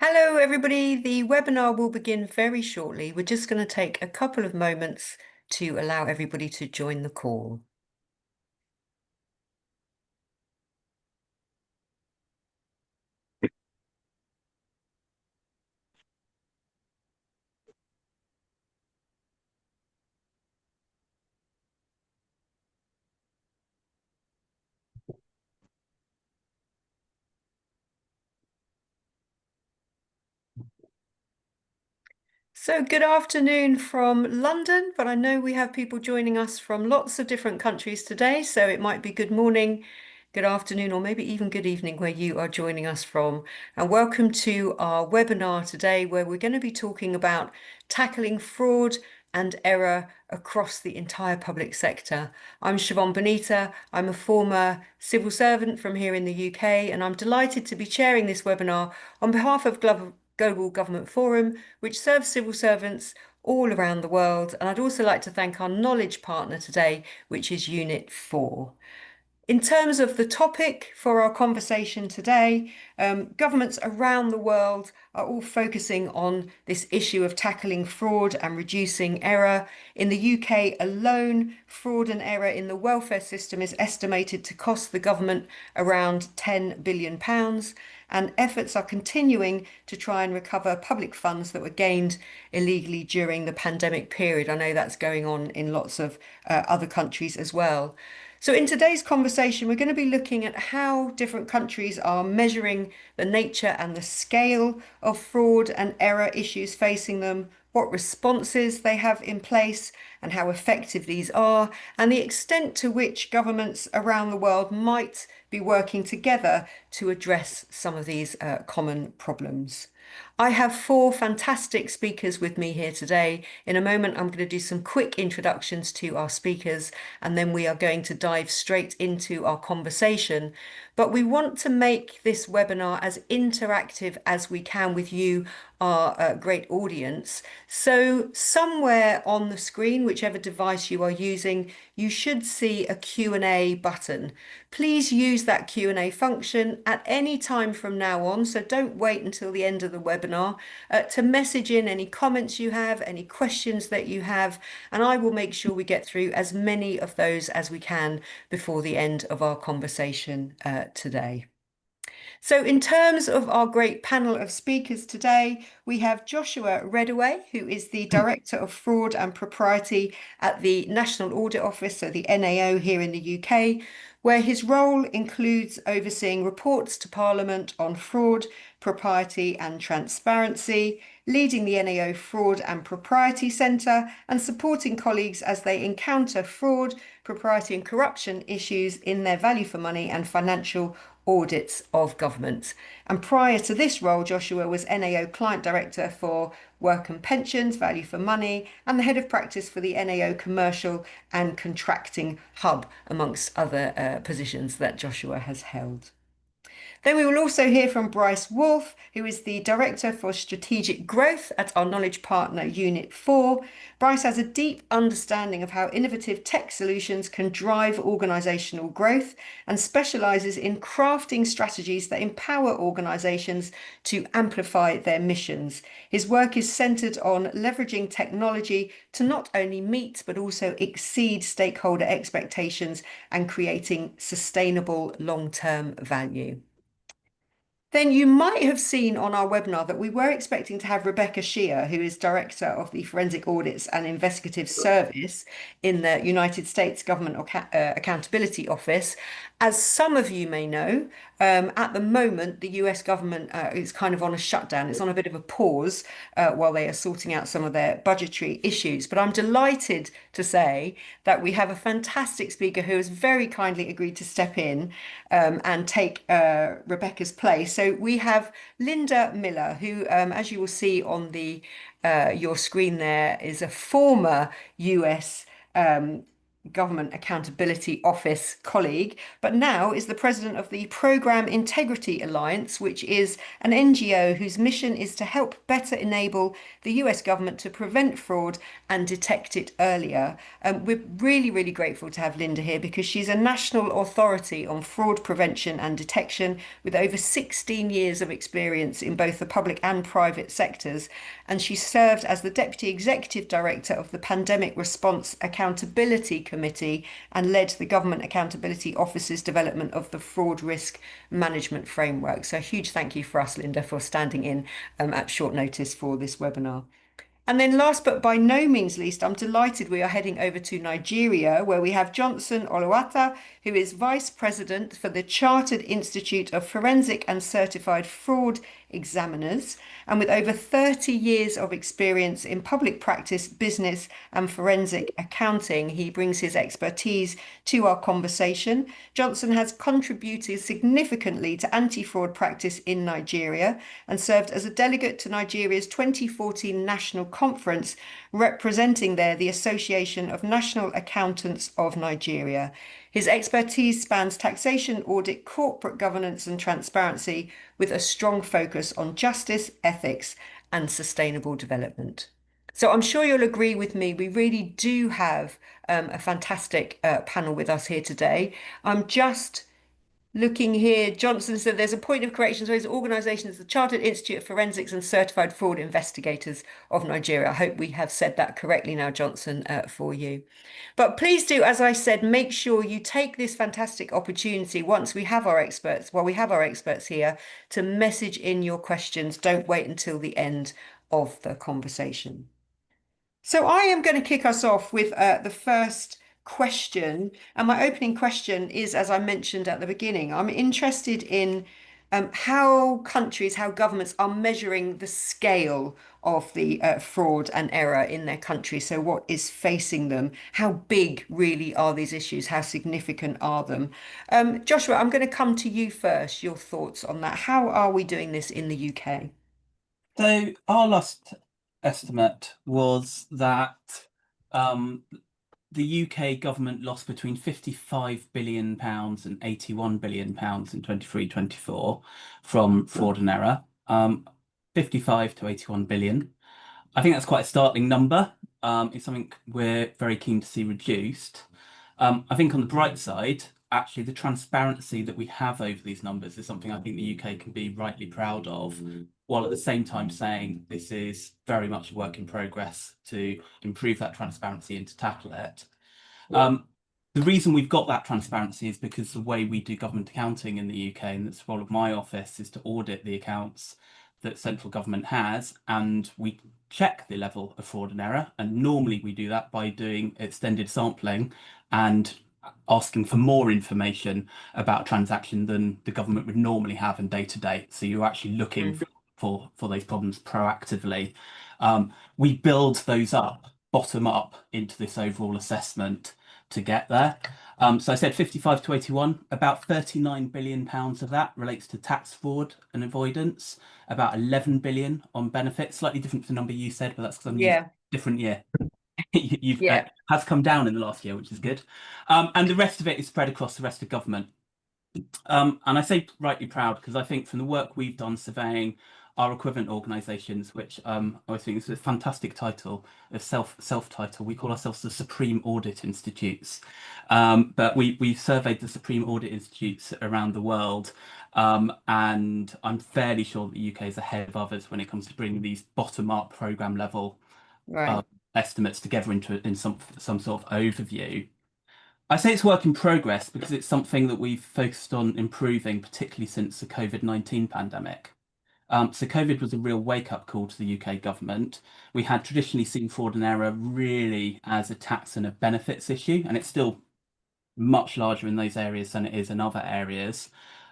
Hello, everybody. The webinar will begin very shortly. We're just going to take a couple of moments to allow everybody to join the call. So, good afternoon from London, but I know we have people joining us from lots of different countries today, so it might be good morning, good afternoon, or maybe even good evening where you are joining us from. And welcome to our webinar today, where we're going to be talking about tackling fraud and error across the entire public sector. I'm Siobhan Bonita. I'm a former civil servant from here in the UK, and I'm delighted to be chairing this webinar on behalf of Global Government Forum, which serves civil servants all around the world. And I'd also like to thank our knowledge partner today, which is Unit 4. In terms of the topic for our conversation today, governments around the world are all focusing on this issue of tackling fraud and reducing error. In the UK alone, fraud and error in the welfare system is estimated to cost the government around £10 billion, and efforts are continuing to try and recover public funds that were gained illegally during the pandemic period. I know that's going on in lots of other countries as well. So, in today's conversation, we're going to be looking at how different countries are measuring the nature and the scale of fraud and error issues facing them, what responses they have in place, and how effective these are, and the extent to which governments around the world might be working together to address some of these common problems. I have four fantastic speakers with me here today. In a moment, I'm going to do some quick introductions to our speakers, and then we are going to dive straight into our conversation. But we want to make this webinar as interactive as we can with you, our great audience. So somewhere on the screen, whichever device you are using, you should see a Q&A button. Please use that Q&A function at any time from now on. So don't wait until the end of the webinar to message in any comments you have, any questions that you have, and I will make sure we get through as many of those as we can before the end of our conversation today. So, in terms of our great panel of speakers today, we have Joshua Redaway, who is the Director of Fraud and Propriety at the National Audit Office, so the NAO here in the UK, where his role includes overseeing reports to Parliament on fraud, propriety, and transparency, leading the NAO Fraud and Propriety Centre, and supporting colleagues as they encounter fraud, propriety, and corruption issues in their value for money and financial audits of government. And prior to this role, Joshua was NAO Client Director for Work and Pensions, Value for Money, and the Head of Practice for the NAO Commercial and Contracting Hub, amongst other positions that Joshua has held. Then we will also hear from Bryce Wolfe, who is the Director for Strategic Growth at our knowledge partner Unit 4. Bryce has a deep understanding of how innovative tech solutions can drive organisational growth and specialises in crafting strategies that empower organisations to amplify their missions. His work is centred on leveraging technology to not only meet but also exceed stakeholder expectations and creating sustainable long-term value. Then you might have seen on our webinar that we were expecting to have Rebecca Shear, who is Director of the Forensic Audits and Investigative Service in the United States Government Accountability Office. As some of you may know, at the moment, the US government is kind of on a shutdown. It's on a bit of a pause while they are sorting out some of their budgetary issues. But I'm delighted to say that we have a fantastic speaker who has very kindly agreed to step in and take Rebecca's place. So we have Linda Miller, who, as you will see on your screen there, is a former US Government Accountability Office colleague, but now is the president of the Programme Integrity Alliance, which is an NGO whose mission is to help better enable the US government to prevent fraud and detect it earlier. We're really, really grateful to have Linda here because she's a national authority on fraud prevention and detection with over 16 years of experience in both the public and private sectors. And she served as the Deputy Executive Director of the Pandemic Response Accountability Committee and led the Government Accountability Office's development of the Fraud Risk Management Framework. So a huge thank you for us, Linda, for standing in at short notice for this webinar. And then last but by no means least, I'm delighted we are heading over to Nigeria, where we have Johnson Oluwata, who is Vice President for the Chartered Institute of Forensic and Certified Fraud Examiners. And with over 30 years of experience in public practice, business, and forensic accounting, he brings his expertise to our conversation. Johnson has contributed significantly to anti-fraud practice in Nigeria and served as a delegate to Nigeria's 2014 National Conference, representing there the Association of National Accountants of Nigeria. His expertise spans taxation, audit, corporate governance, and transparency, with a strong focus on justice, ethics, and sustainable development. So I'm sure you'll agree with me, we really do have a fantastic panel with us here today. I'm just looking here, Johnson said there's a point of correction. So his organisation is the Chartered Institute of Forensics and Certified Fraud Investigators of Nigeria. I hope we have said that correctly now, Johnson, for you. But please do, as I said, make sure you take this fantastic opportunity once we have our experts, well, we have our experts here, to message in your questions. Don't wait until the end of the conversation. So I am going to kick us off with the first question. And my opening question is, as I mentioned at the beginning, I'm interested in how countries, how governments are measuring the scale of the fraud and error in their country. So what is facing them? How big really are these issues? How significant are them? Joshua, I'm going to come to you first. Your thoughts on that. How are we doing this in the UK? So our last estimate was that the UK government lost between £55 billion and £81 billion in 23-24 from fraud and error. 55 to 81 billion. I think that's quite a startling number. It's something we're very keen to see reduced. I think on the bright side, actually, the transparency that we have over these numbers is something I think the UK can be rightly proud of, while at the same time saying this is very much a work in progress to improve that transparency and to tackle it. The reason we've got that transparency is because the way we do government accounting in the UK, and that's the role of my office, is to audit the accounts that central government has, and we check the level of fraud and error. And normally we do that by doing extended sampling and asking for more information about a transaction than the government would normally have in day to day. So you're actually looking for those problems proactively. We build those up, bottom up, into this overall assessment to get there. So I said 55 to 81, about £39 billion of that relates to tax fraud and avoidance, about 11 billion on benefits, slightly different to the number you said, but that's because I'm using a different year. Has come down in the last year, which is good. And the rest of it is spread across the rest of government. And I say rightly proud because I think from the work we've done surveying our equivalent organisations, which I think is a fantastic title, a self-title. We call ourselves the Supreme Audit Institutes. But we surveyed the Supreme Audit Institutes around the world. And I'm fairly sure that the UK is ahead of others when it comes to bringing these bottom-up programme level estimates together in some sort of overview. I say it's work in progress because it's something that we've focused on improving, particularly since the COVID-19 pandemic. So COVID was a real wake-up call to the UK government. We had traditionally seen fraud and error really as a tax and a benefits issue, and it's still much larger in those areas than it is in other areas.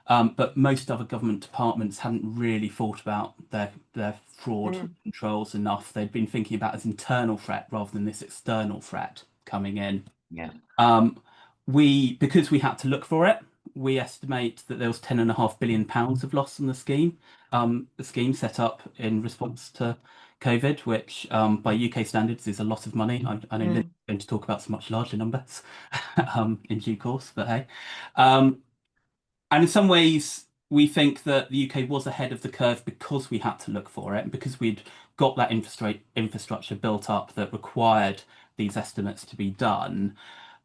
But most other government departments hadn't really thought about their fraud controls enough. They'd been thinking about it as internal threat rather than this external threat coming in. Because we had to look for it, we estimate that there was £10.5 billion of loss on the scheme. The scheme set up in response to COVID, which by UK standards is a lot of money. I know Lynn's Mm. going to talk about some much larger numbers in due course, but hey. Um, and in some ways, we think that the UK was ahead of the curve because we had to look for it and because we'd got that infrastructure built up that required these estimates to be done.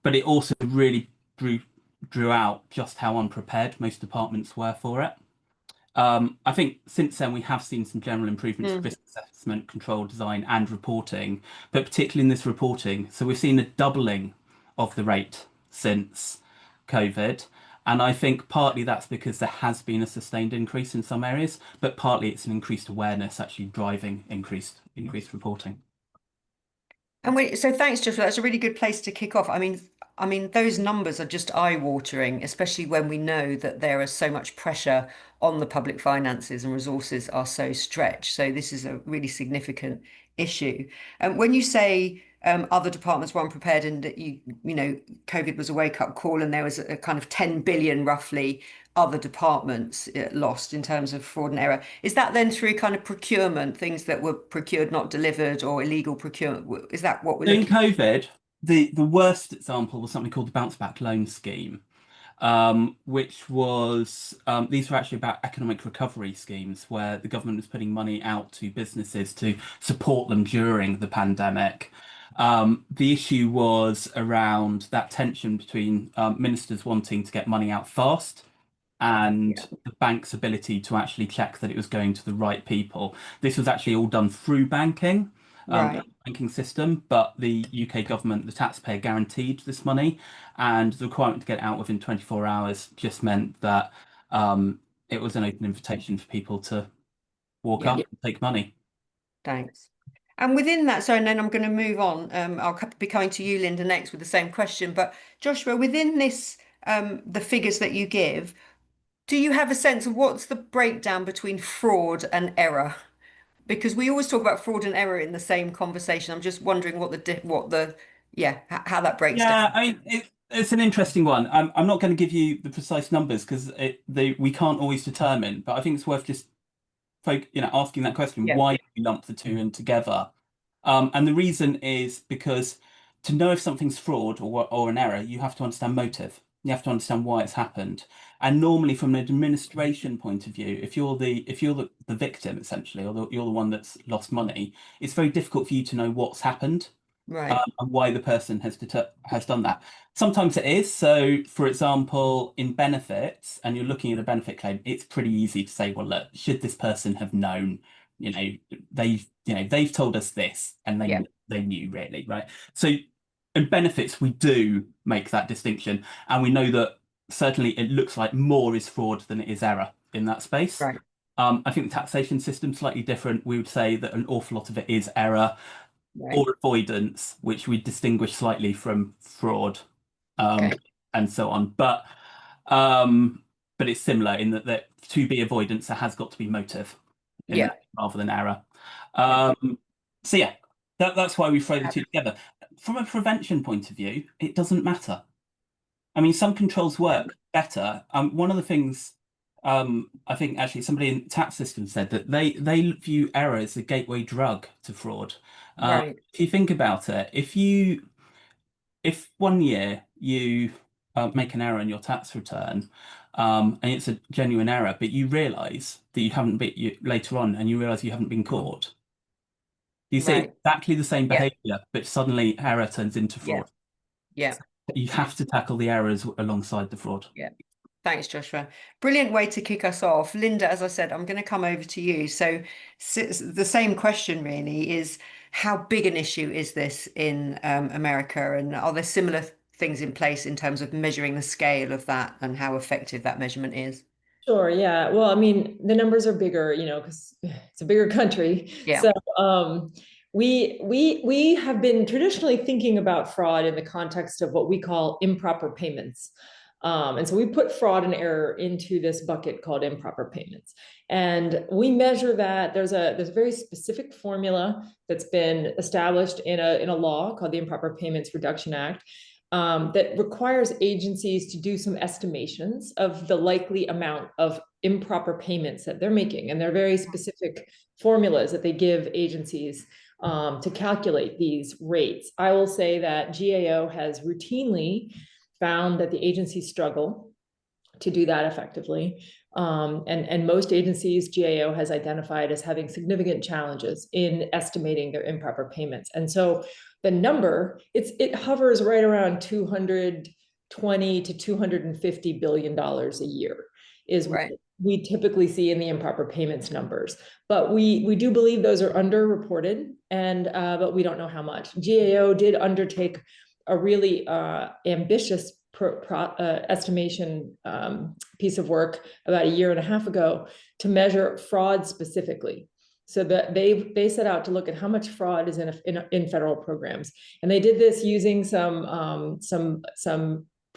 But it also really drew out just how unprepared most departments were for it. I think since then we have seen some general improvements to Mm. risk assessment, control design, and reporting, but particularly in this reporting. So we've seen a doubling of the rate since COVID. And I think partly that's because there has been a sustained increase in some areas, but partly it's an increased awareness actually driving increased reporting. So thanks, Joshua. That's a really good place to kick off. I mean, those numbers are just eye-watering, especially when we know that there is so much pressure on the public finances and resources are so stretched. So this is a really significant issue. When you say other departments were unprepared and that COVID was a wake-up call and there was a kind of 10 billion roughly other departments lost in terms of fraud and error. Is that then through kind of procurement, things that were procured, not delivered, or illegal procurement? Is that what we're In looking COVID, the worst example was something called the Bounce Back Loan Scheme, which was these were actually about economic recovery schemes where the government was putting money out to businesses to support them during the pandemic. The issue was around that tension between ministers wanting to get money out fast and at? the bank's ability to actually check that it was going to the right people. This was actually all done through banking, the Right. banking system, but the UK government, the taxpayer, guaranteed this money, and the requirement to get it out within 24 hours just meant that it was an open invitation for people to walk Yeah. up and take money. Thanks. And within that, so and then I'm going to move on. Be coming to you, Linda, next with the same question. But Joshua, within this, the figures that you give, do you have a sense of what's the breakdown between fraud and error? Because we always talk about fraud and error in the same conversation. I'm just wondering how that breaks Yeah, down. it's an interesting one. I'm not going to give you the precise numbers because we can't always determine, but I think it's worth just asking that question, Yeah. why do we lump the two in together? And the reason is because to know if something's fraud or an error, you have to understand motive. You have to understand why it's happened. And normally, from an administration point of view, if you're the victim essentially, or you're the one that's lost money, it's very difficult for you to know what's happened Right. and why the person has done that. Sometimes it is. So, for example, in benefits, and you're looking at a benefit claim, it's pretty easy to say, well, look, should this person have known? You know, they've told us this, and Yeah. they knew really, right? So, in benefits, we do make that distinction, and we know that certainly it looks like more is fraud than it is error in that space. Right. I think the taxation system's slightly different. We would say that an awful lot of it is error Right. or avoidance, which we distinguish slightly from fraud, Okay. and so on. Um, but it's similar in that to be avoidance, there has got to be motive in Yeah. that rather than error. Yeah. So yeah, that's why we throw the two together. From a prevention point of view, it doesn't matter. I mean, some controls work better. One of the things I think actually somebody in the tax system said that they view error as a gateway drug to fraud. Right. If you think about it, if one year you make an error in your tax return, and it's a genuine error, but you realise that you haven't been later on, and you realise you haven't been caught, you see Right. exactly the same Yeah. behaviour, but suddenly error turns into Yeah. fraud. Yeah. You have to tackle the errors alongside the fraud. Yeah. Thanks, Joshua. Brilliant way to kick us off. Linda, as I said, I'm going to come over to you. So, the same question really is how big an issue is this in America? And are there similar things in place in terms of measuring the scale of that and how effective that measurement is? Sure, yeah. Well, I mean, the numbers are bigger, because it's a bigger country. Yeah. So we have been traditionally thinking about fraud in the context of what we call improper payments. And so we put fraud and error into this bucket called improper payments. And we measure that there's a very specific formula that's been established in a law called the Improper Payments Reduction Act. that requires agencies to do some estimations of the likely amount of improper payments that they're making. And they're very specific formulas that they give agencies to calculate these rates. I will say that GAO has routinely found that the agencies struggle to do that effectively. And most agencies GAO has identified as having significant challenges in estimating their improper payments. And so the number, it hovers right around 220 to $250 billion a year is Right. what we typically see in the improper payments numbers. But we do believe those are underreported, and but we don't know how much. GAO did undertake a really ambitious estimation piece of work about a year and a half ago to measure fraud specifically. So that they set out to look at how much fraud is in federal programs, and they did this using some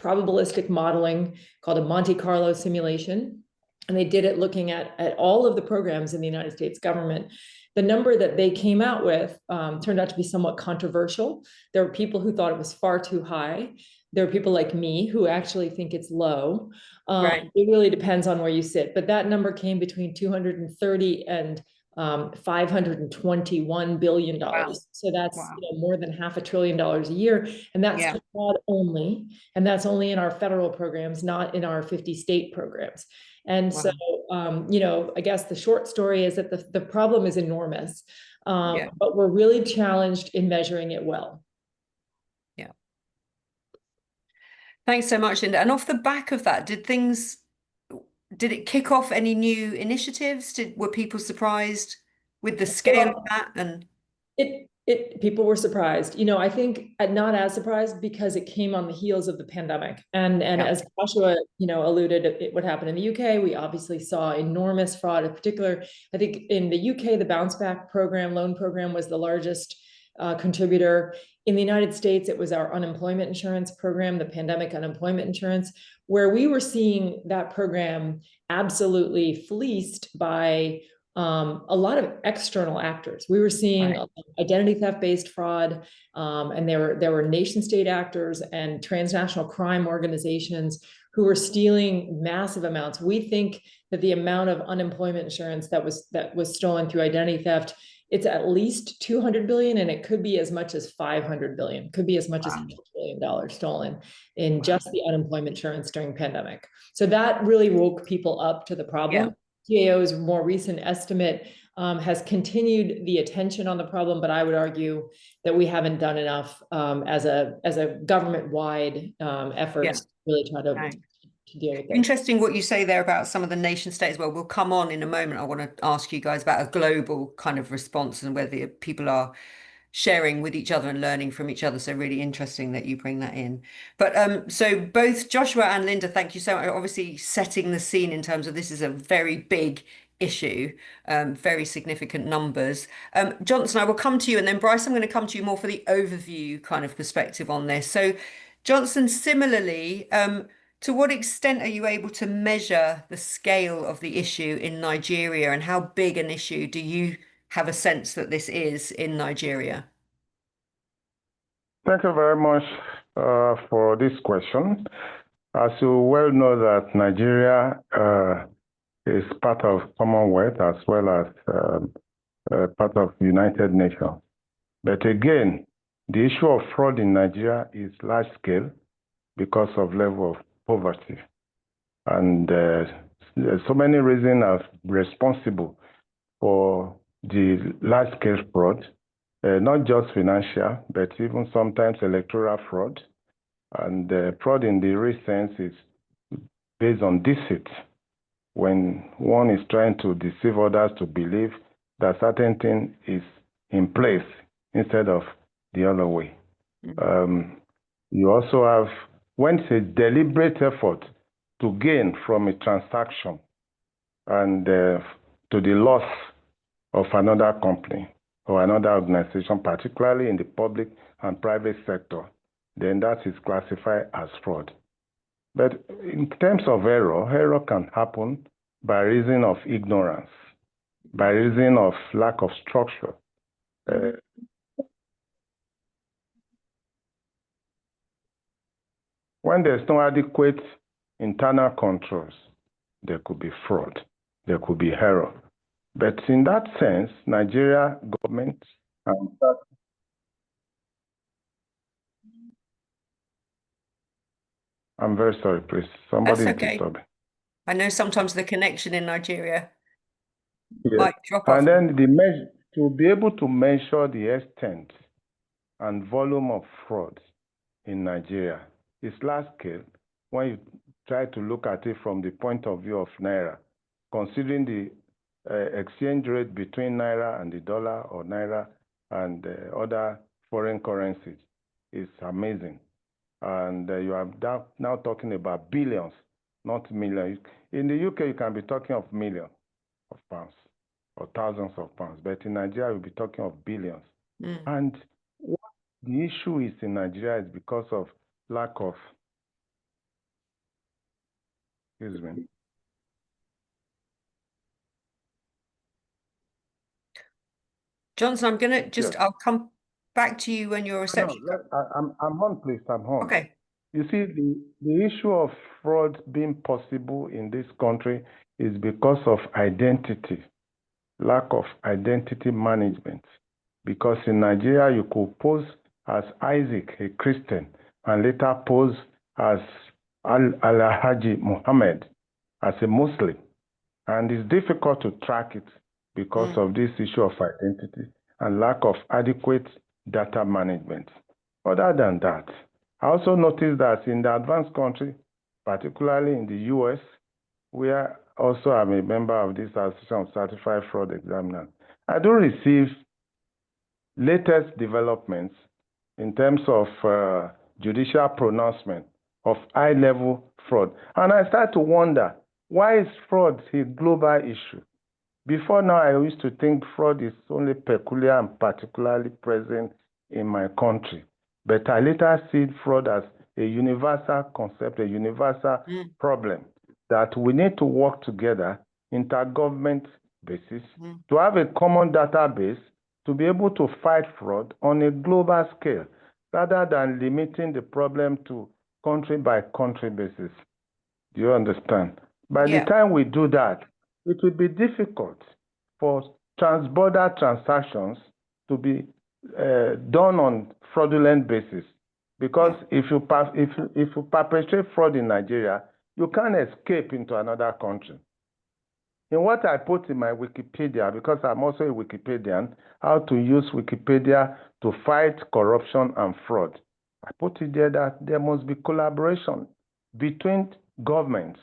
probabilistic modeling called a Monte Carlo simulation, and they did it looking at all of the programs in the United States government. The number that they came out with turned out to be somewhat controversial. There were people who thought it was far too high. There are people like me who actually think it's low. Right. It really depends on where you sit, but that number came between 230 and $521 billion. Wow. So that's Wow. more than $500 billion a year. And that's Yeah. fraud only. And that's only in our federal programs, not in our 50 state programs. And Wow. so, I guess the short story is that the problem is enormous, Yeah. but we're really challenged in measuring it well. Yeah. Thanks so much, Linda. And off the back of that, did it kick off any new initiatives? Were people surprised with the scale of that? And People were surprised. I think not as surprised because it came on the heels of the pandemic. And Yeah. as Joshua, alluded, what happened in the UK, we obviously saw enormous fraud. In particular, I think in the UK, the Bounce Back loan program was the largest contributor. In the United States, it was our unemployment insurance program, the pandemic unemployment insurance, where we were seeing that program absolutely fleeced by a lot of external actors. We were seeing Right. identity theft-based fraud, and there were nation-state actors and transnational crime organizations who were stealing massive amounts. We think that the amount of unemployment insurance that was stolen through identity theft, it's at least 200 billion, and it could be as much as 500 billion. Could be as much as $1 billion stolen in just the unemployment insurance during pandemic. So that really woke people up to the problem. GAO's more recent estimate has continued the attention on the problem, but I would argue that we haven't done enough as a government-wide effort to really try to deal with this. Interesting what you say there about some of the nation states. Well, we'll come on in a moment. I want to ask you guys about a global kind of response and whether people are sharing with each other and learning from each other. So really interesting that you bring that in. But so both Joshua and Linda, thank you so much. Obviously setting the scene in terms of this is a very big issue, very significant numbers. Johnson, I will come to you, and then Bryce, I'm going to come to you more for the overview kind of perspective on this. So Johnson, similarly, to what extent are you able to measure the scale of the issue in Nigeria, and how big an issue do you have a sense that this is in Nigeria? Thank you very much for this question. As you well know that Nigeria is part of Commonwealth as well as part of United Nations. But again, the issue of fraud in Nigeria is large scale because of level of poverty. And there's so many reasons are responsible for the large-scale fraud, not just financial, but even sometimes electoral fraud. And fraud in the real sense is based on deceit, when one is trying to deceive others to believe that certain thing is in place instead of the other way. You also have, when it's a deliberate effort to gain from a transaction and to the loss of another company or another organization, particularly in the public and private sector, then that is classified as fraud. But in terms of error can happen by reason of ignorance, by reason of lack of structure. When there's no adequate internal controls, there could be fraud, there could be error. But in that sense, Nigeria government and I'm very sorry, please. Somebody That's is okay. disturbing. I know sometimes the connection in Nigeria Yes. might drop off. And then the measure to be able to measure the extent and volume of fraud in Nigeria is large scale when you try to look at it from the point of view of Naira, considering the exchange rate between Naira and the dollar or Naira and other foreign currencies is amazing. And you are now talking about billions, not millions. In the UK, you can be talking of millions of pounds or thousands of pounds, but in Nigeria, you'll be talking of billions. And what the issue is in Nigeria is because of lack of, excuse me. Johnson, I'm gonna just, Yes. I'll come back to you when your reception. No, I'm on, please. I'm on. Okay. You see, the issue of fraud being possible in this country is because of identity, lack of identity management. Because in Nigeria, you could pose as Isaac, a Christian, and later pose as Al-Haji Muhammad, as a Muslim. And it's difficult to track it because of this issue of identity and lack of adequate data management. Other than that, I also noticed that in the advanced country, particularly in the US, where also I'm a member of this Association of Certified Fraud Examiners, I do receive latest developments in terms of judicial pronouncement of high-level fraud. And I start to wonder, why is fraud a global issue? Before now, I used to think fraud is only peculiar and particularly present in my country. But I later see fraud as a universal concept, a universal problem that we need to work together, intergovernment basis, to have a common database to be able to fight fraud on a global scale, rather than limiting the problem to country by country basis. Do you understand? By the time we do that, it will be difficult for transborder transactions to be done on fraudulent basis. Because if you perpetrate fraud in Nigeria, you can't escape into another country. In what I put in my Wikipedia, because I'm also a Wikipedian, how to use Wikipedia to fight corruption and fraud, I put it there that there must be collaboration between governments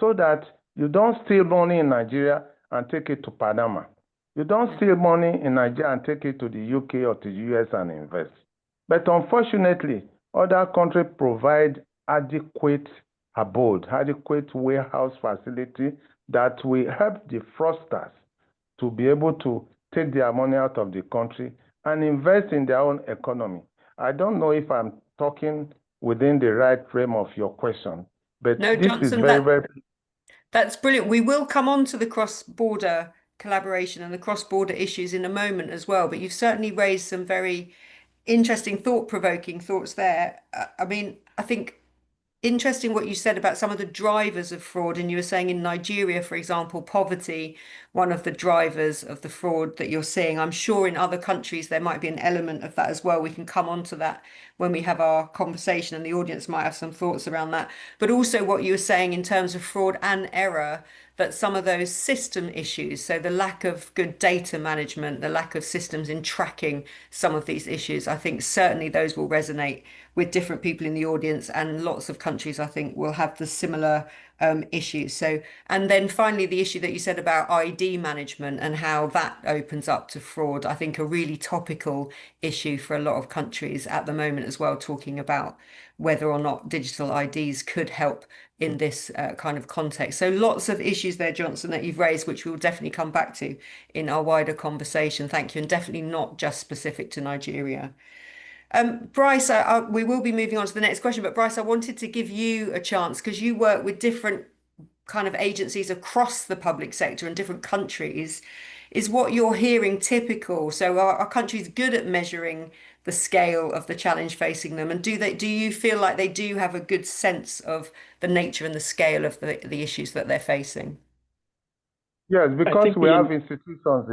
so that you don't steal money in Nigeria and take it to Panama. You don't steal money in Nigeria and take it to the UK or to the US and invest. But unfortunately, other countries provide adequate abode, adequate warehouse facility that will help the fraudsters to be able to take their money out of the country and invest in their own economy. I don't know if I'm talking within the right frame of your question, but No, this Johnson, is very that's brilliant. We will come on to the cross-border collaboration and the cross-border issues in a moment as well, but you've certainly raised some very interesting, thought-provoking thoughts there. I mean, I think interesting what you said about some of the drivers of fraud, and you were saying in Nigeria, for example, poverty, one of the drivers of the fraud that you're seeing. I'm sure in other countries there might be an element of that as well. We can come on to that when we have our conversation, and the audience might have some thoughts around that. But also what you were saying in terms of fraud and error, that some of those system issues, so the lack of good data management, the lack of systems in tracking some of these issues, I think certainly those will resonate with different people in the audience, and lots of countries, I think, will have the similar issues. So, and then finally, the issue that you said about ID management and how that opens up to fraud, I think a really topical issue for a lot of countries at the moment as well, talking about whether or not digital IDs could help in this kind of context. So lots of issues there, Johnson, that you've raised, which we will definitely come back to in our wider conversation. Thank you. And definitely not just specific to Nigeria. Bryce, we will be moving on to the next question, but Bryce, I wanted to give you a chance because you work with different kind of agencies across the public sector in different countries. is what you're hearing typical? So are countries good at measuring the scale of the challenge facing them? And do you feel like they do have a good sense of the nature and the scale of the issues that they're facing? Yes, I because think we have institutions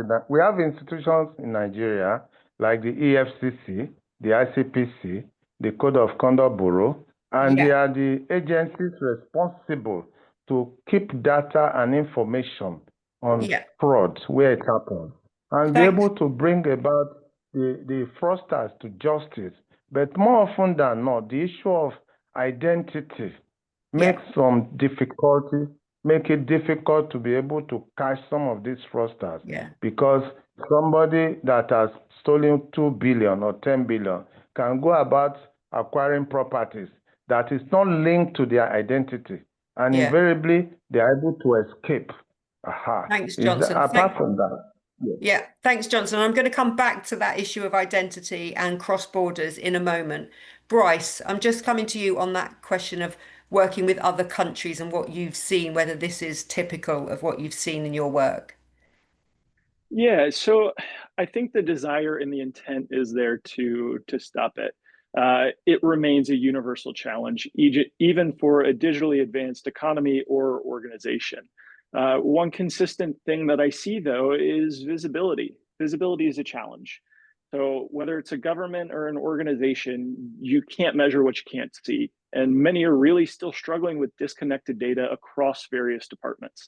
in Nigeria like the EFCC, the ICPC, the Code of Conduct Bureau, and they Yeah, are the agencies responsible to keep data and information on yeah. fraud where it happens and be Thanks. able to bring about the fraudsters to justice. But more often than not, the issue of identity Yeah, makes make it difficult to be able to catch some of these fraudsters yeah, because somebody that has stolen 2 billion or 10 billion can go about acquiring properties that is not linked to their identity, and yeah. invariably they are able to escape. Aha. Thanks, Is Johnson. apart from that, yes. Yeah, thanks, Johnson. I'm going to come back to that issue of identity and cross borders in a moment. Bryce, I'm just coming to you on that question of working with other countries and what you've seen, whether this is typical of what you've seen in your work. Yeah, so I think the desire and the intent is there to stop it. It remains a universal challenge, even for a digitally advanced economy or organization. One consistent thing that I see, though, is visibility. Visibility is a challenge. So whether it's a government or an organization, you can't measure what you can't see. And many are really still struggling with disconnected data across various departments.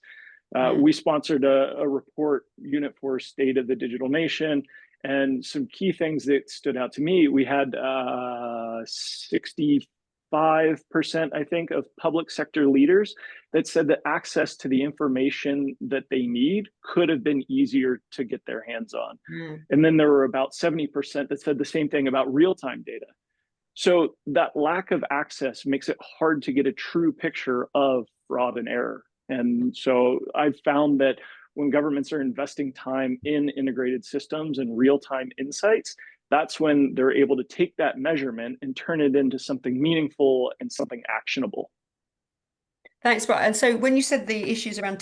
Mm. We sponsored a report, Unit 4 State of the Digital Nation, and some key things that stood out to me. We had 65%, I think, of public sector leaders that said that access to the information that they need could have been easier to get their hands on. Mm. And then there were about 70% that said the same thing about real-time data. So that lack of access makes it hard to get a true picture of fraud and error. And so I've found that when governments are investing time in integrated systems and real-time insights, that's when they're able to take that measurement and turn it into something meaningful and something actionable. Thanks, Bryce. And so when you said the issues around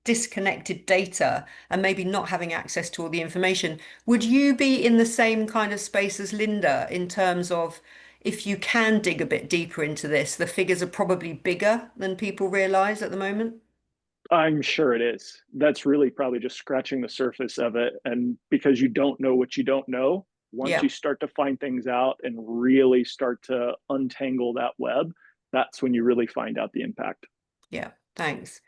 disconnected data and maybe not having access to all the information, would you be in the same kind of space as Linda in terms of if you can dig a bit deeper into this, the figures are probably bigger than people realize at the moment? I'm sure it is. That's really probably just scratching the surface of it. And because you don't know what you don't know, once Yeah, you start to find things out and really start to untangle that web, that's when you really find out the impact. yeah, thanks.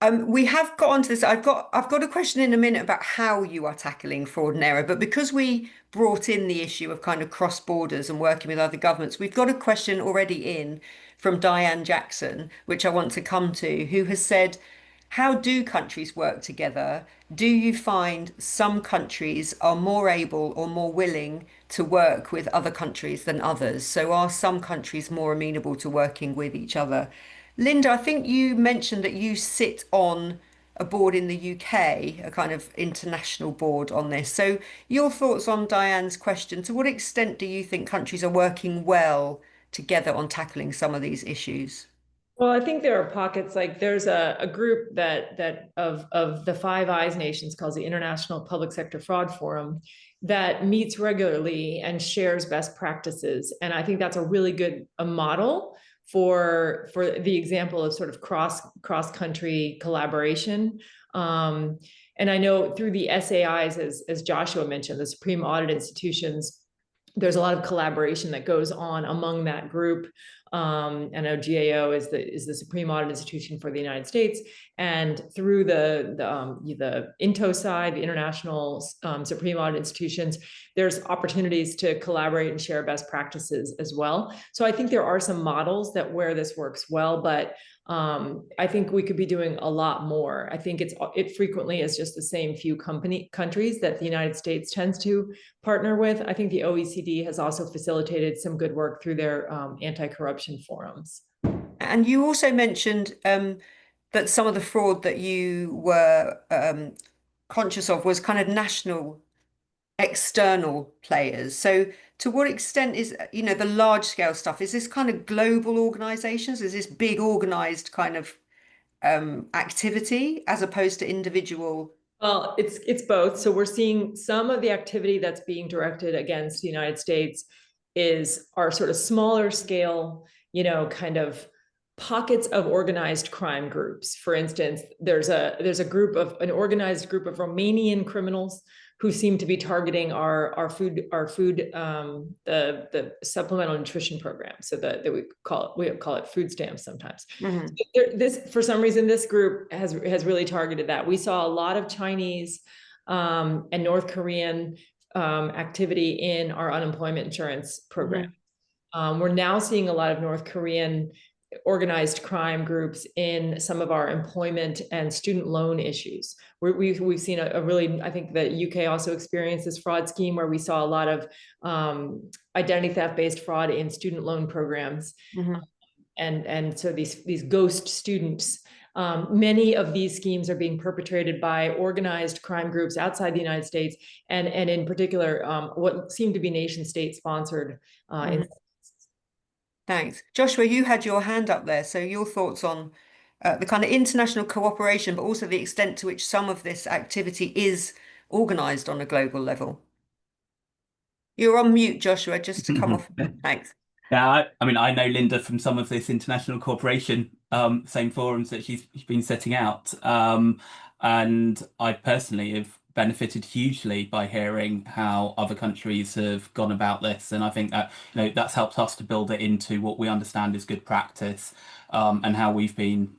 We have got onto this. I've got a question in a minute about how you are tackling fraud and error, but because we brought in the issue of kind of cross borders and working with other governments, we've got a question already in from Diane Jackson, which I want to come to, who has said, how do countries work together? Do you find some countries are more able or more willing to work with other countries than others? So are some countries more amenable to working with each other? Linda, I think you mentioned that you sit on a board in the UK, a kind of international board on this. So, your thoughts on Diane's question, to what extent do you think countries are working well together on tackling some of these issues? Well, I think there are pockets, like there's a group that of the Five Eyes nations called the International Public Sector Fraud Forum that meets regularly and shares best practices. And I think that's a really good model for the example of sort of cross country collaboration. And I know through the SAIs, as Joshua mentioned, the Supreme Audit Institutions, there's a lot of collaboration that goes on among that group. I know GAO is the Supreme Audit Institution for the United States, and through the INTO side, the International Supreme Audit Institutions, there's opportunities to collaborate and share best practices as well. So I think there are some models that where this works well, but I think we could be doing a lot more. I think it frequently is just the same few countries that the United States tends to partner with. I think the OECD has also facilitated some good work through their anti-corruption forums. And you also mentioned that some of the fraud that you were conscious of was kind of national external players. So to what extent is, the large scale stuff, is this kind of global organizations? Is this big organized kind of activity as opposed to individual Well, it's both. So we're seeing some of the activity that's being directed against the United States are sort of smaller scale, kind of pockets of organized crime groups. For instance, there's an organized group of Romanian criminals who seem to be targeting our food, the supplemental nutrition program. So that we call it food stamps sometimes. For some reason, this group has really targeted that. We saw a lot of Chinese and North Korean activity in our unemployment insurance program. We're now seeing a lot of North Korean organized crime groups in some of our employment and student loan issues. We've seen a really, I think the UK also experienced this fraud scheme where we saw a lot of identity theft based fraud in student loan programs. And so these ghost students, many of these schemes are being perpetrated by organized crime groups outside the United States, and in particular, what seem to be nation state sponsored. Thanks. Joshua, you had your hand up there. So your thoughts on the kind of international cooperation, but also the extent to which some of this activity is organized on a global level. You're on mute, Joshua, just to come off. Thanks. Yeah, I mean, I know Linda from some of this international cooperation, same forums that she's been setting out. And I personally have benefited hugely by hearing how other countries have gone about this. And I think that, that's helped us to build it into what we understand is good practice, and how we've been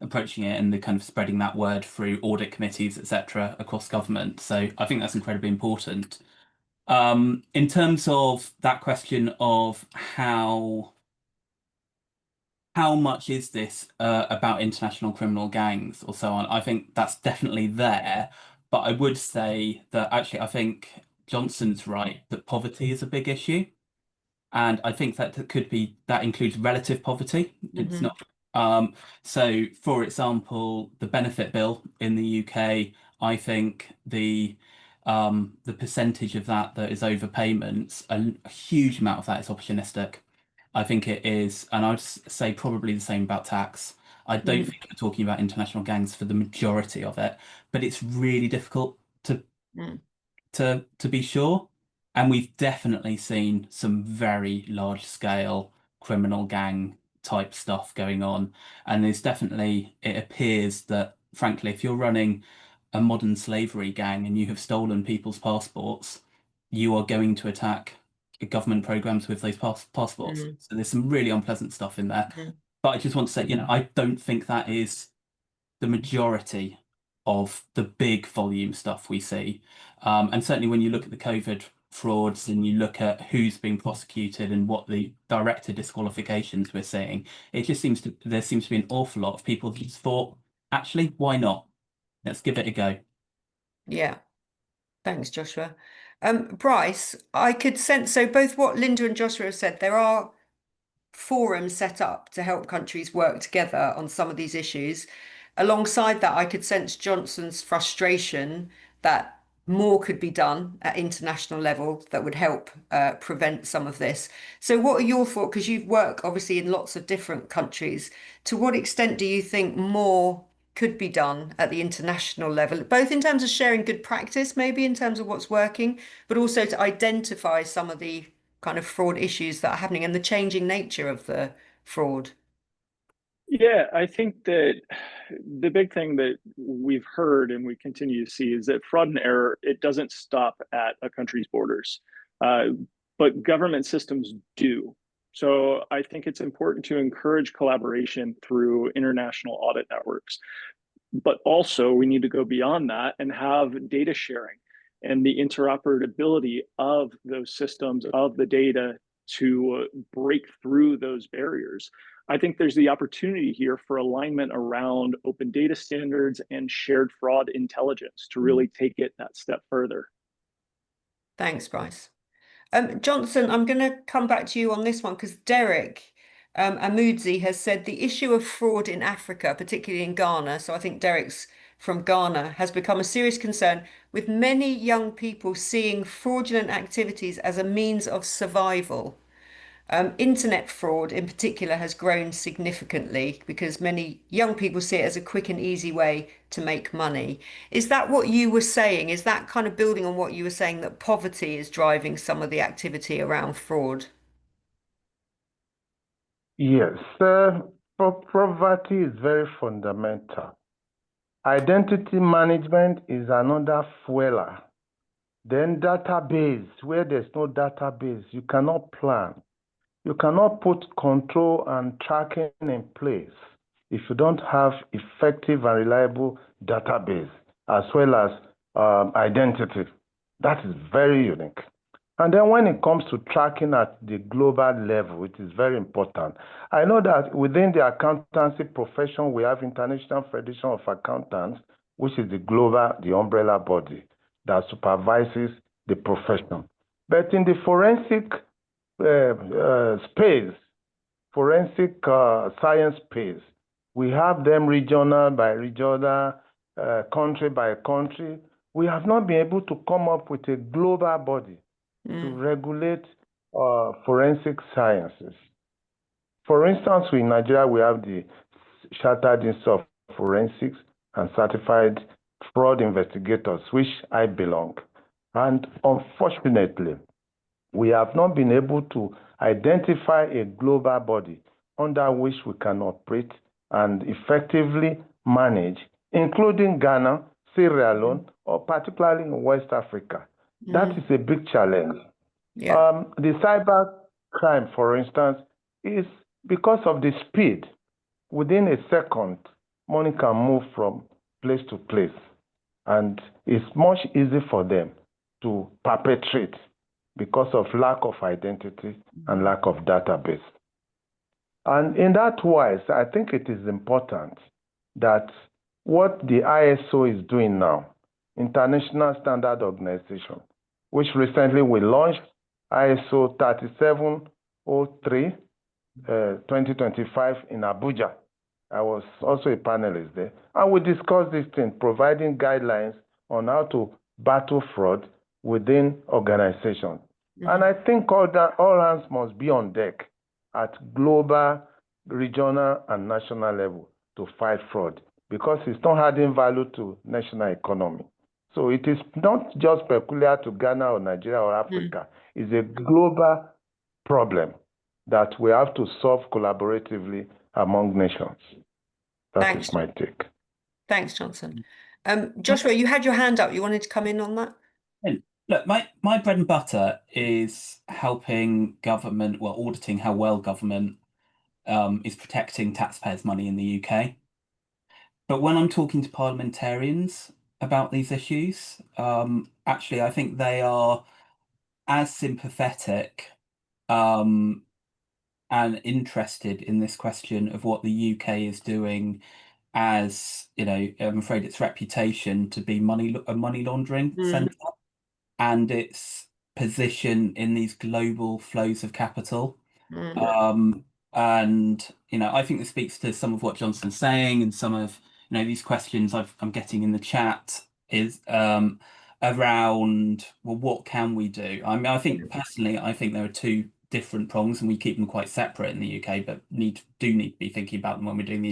approaching it and the kind of spreading that word through audit committees, etc., across government. So I think that's incredibly important. In terms of that question of how much is this about international criminal gangs or so on, I think that's definitely there. But I would say that actually, I think Johnson's right that poverty is a big issue. And I think that that includes relative poverty. It's not. So, for example, the benefit bill in the UK, I think the percentage of that is overpayments, a huge amount of that is opportunistic. I think it is, and I'd say probably the same about tax. I don't think we're talking about international gangs for the majority of it, but it's really difficult to be sure. And we've definitely seen some very large scale criminal gang type stuff going on. And it appears that, frankly, if you're running a modern slavery gang and you have stolen people's passports, you are going to attack government programs with those passports. So there's some really unpleasant stuff in there. But I just want to say, I don't think that is the majority of the big volume stuff we see. And certainly when you look at the COVID frauds and you look at who's being prosecuted and what the director disqualifications we're seeing, there seems to be an awful lot of people who just thought, actually, why not? Let's give it a go. Yeah. Thanks, Joshua. Bryce, I could sense, so both what Linda and Joshua have said, there are forums set up to help countries work together on some of these issues. Alongside that, I could sense Johnson's frustration that more could be done at international level that would help prevent some of this. So what are your thoughts? Because you've worked obviously in lots of different countries. To what extent do you think more could be done at the international level, both in terms of sharing good practice, maybe in terms of what's working, but also to identify some of the kind of fraud issues that are happening and the changing nature of the fraud? Yeah, I think that the big thing that we've heard and we continue to see is that fraud and error, it doesn't stop at a country's borders, but government systems do. So I think it's important to encourage collaboration through international audit networks. But also we need to go beyond that and have data sharing and the interoperability of those systems, of the data, to break through those barriers. I think there's the opportunity here for alignment around open data standards and shared fraud intelligence to really take it that step further. Thanks, Bryce. Johnson, I'm going to come back to you on this one because Derek Amudzi has said the issue of fraud in Africa, particularly in Ghana, so I think Derek's from Ghana, has become a serious concern, with many young people seeing fraudulent activities as a means of survival. Internet fraud in particular has grown significantly because many young people see it as a quick and easy way to make money. Is that what you were saying? Is that kind of building on what you were saying, that poverty is driving some of the activity around fraud? Yes, poverty is very fundamental. Identity management is another fueler. Then database, where there's no database, you cannot plan. You cannot put control and tracking in place if you don't have effective and reliable database as well as identity. That is very unique. And then when it comes to tracking at the global level, it is very important. I know that within the accountancy profession, we have International Federation of Accountants, which is the umbrella body that supervises the profession. But in the forensic space, forensic science space, we have them regional by regional, country by country. We have not been able to come up with a global body to regulate forensic sciences. For instance, in Nigeria, we have the Chartered Institute of Forensics and Certified Fraud Investigators, which I belong. And unfortunately, we have not been able to identify a global body under which we can operate and effectively manage, including Ghana, Sierra Leone, or particularly in West Africa. That is a big challenge. Yeah. The cyber crime, for instance, is because of the speed. Within a second, money can move from place to place, and it's much easier for them to perpetrate because of lack of identity and lack of database. And in that wise, I think it is important that what the ISO is doing now, International Standard Organization, which recently we launched ISO 3703 2025 in Abuja. I was also a panelist there. And we discussed this thing, providing guidelines on how to battle fraud within organizations. And I think all hands must be on deck at global, regional, and national level to fight fraud, because it's not adding value to national economy. So it is not just peculiar to Ghana or Nigeria or Africa. It's a global problem that we have to solve collaboratively among nations. That is my take. Thanks, Johnson. Joshua, you had your hand up. You wanted to come in on that? Look, my bread and butter is helping government, well, auditing how well government is protecting taxpayers' money in the UK. But when I'm talking to parliamentarians about these issues, actually, I think they are as sympathetic and interested in this question of what the UK is doing as, I'm afraid, its reputation to be a money laundering centre and its position in these global flows of capital. And, I think this speaks to some of what Johnson's saying, and some of, these questions I'm getting in the chat is around, well, what can we do? I mean, I think personally, I think there are two different prongs, and we keep them quite separate in the UK, but do need to be thinking about them when we're doing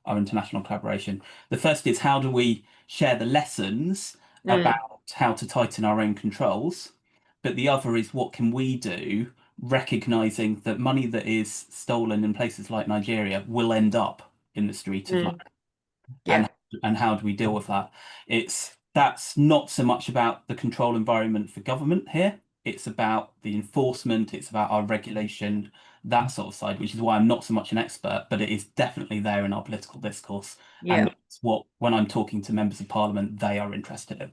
our international collaboration. The first is, how do we share the lessons about how to tighten our own controls? But the other is, what can we do, recognizing that money that is stolen in places like Nigeria will end up in the street of London? And how do we deal with that? That's not so much about the control environment for government here. It's about the enforcement, it's about our regulation, that sort of side, which is why I'm not so much an expert, but it is definitely there in our political discourse. And it's what, when I'm talking to members of parliament, they are interested in.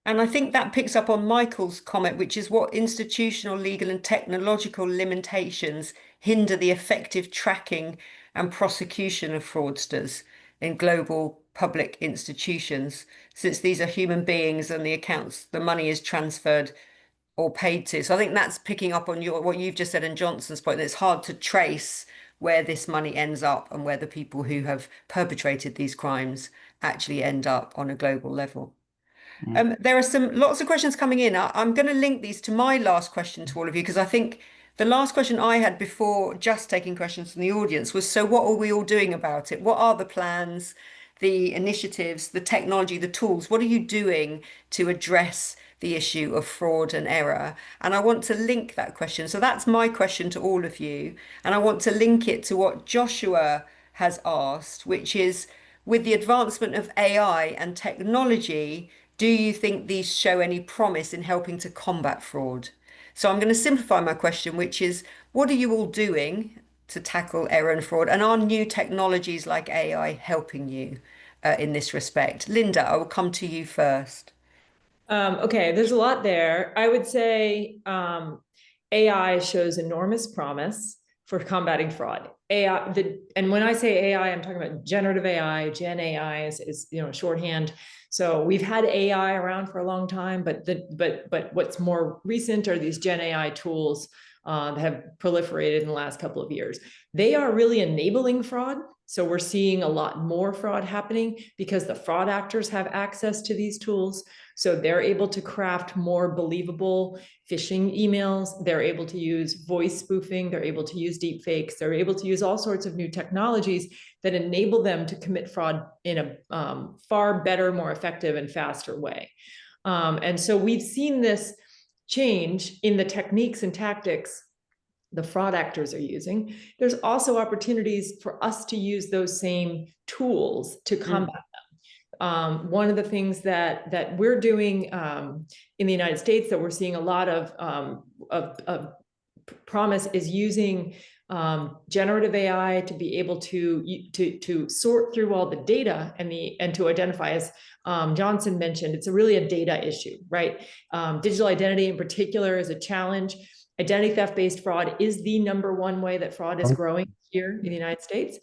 And I think that picks up on Michael's comment, which is what institutional, legal, and technological limitations hinder the effective tracking and prosecution of fraudsters in global public institutions, since these are human beings and the money is transferred or paid to. So I think that's picking up on what you've just said and Johnson's point, that it's hard to trace where this money ends up and where the people who have perpetrated these crimes actually end up on a global level. There are lots of questions coming in. I'm going to link these to my last question to all of you, because I think The last question I had before just taking questions from the audience was, so what are we all doing about it? What are the plans, the initiatives, the technology, the tools? What are you doing to address the issue of fraud and error? And I want to link that question. So that's my question to all of you. And I want to link it to what Joshua has asked, which is, with the advancement of AI and technology, do you think these show any promise in helping to combat fraud? So I'm going to simplify my question, which is, what are you all doing to tackle error and fraud? And are new technologies like AI helping you in this respect? Linda, I will come to you first. Okay, there's a lot there. I would say AI shows enormous promise for combating fraud. And when I say AI, I'm talking about generative AI. Gen AI is shorthand. So we've had AI around for a long time, but what's more recent are these Gen AI tools that have proliferated in the last couple of years. They are really enabling fraud. So we're seeing a lot more fraud happening because the fraud actors have access to these tools. So they're able to craft more believable phishing emails. They're able to use voice spoofing. They're able to use deep fakes. They're able to use all sorts of new technologies that enable them to commit fraud in a far better, more effective and faster way. And so we've seen this change in the techniques and tactics the fraud actors are using. There's also opportunities for us to use those same tools to combat them. One of the things that we're doing in the United States that we're seeing a lot of promise is using generative AI to be able to sort through all the data and to identify, as Johnson mentioned, it's really a data issue, right? Digital identity in particular is a challenge. Identity theft-based fraud is the #1 way that fraud is growing here in the United States.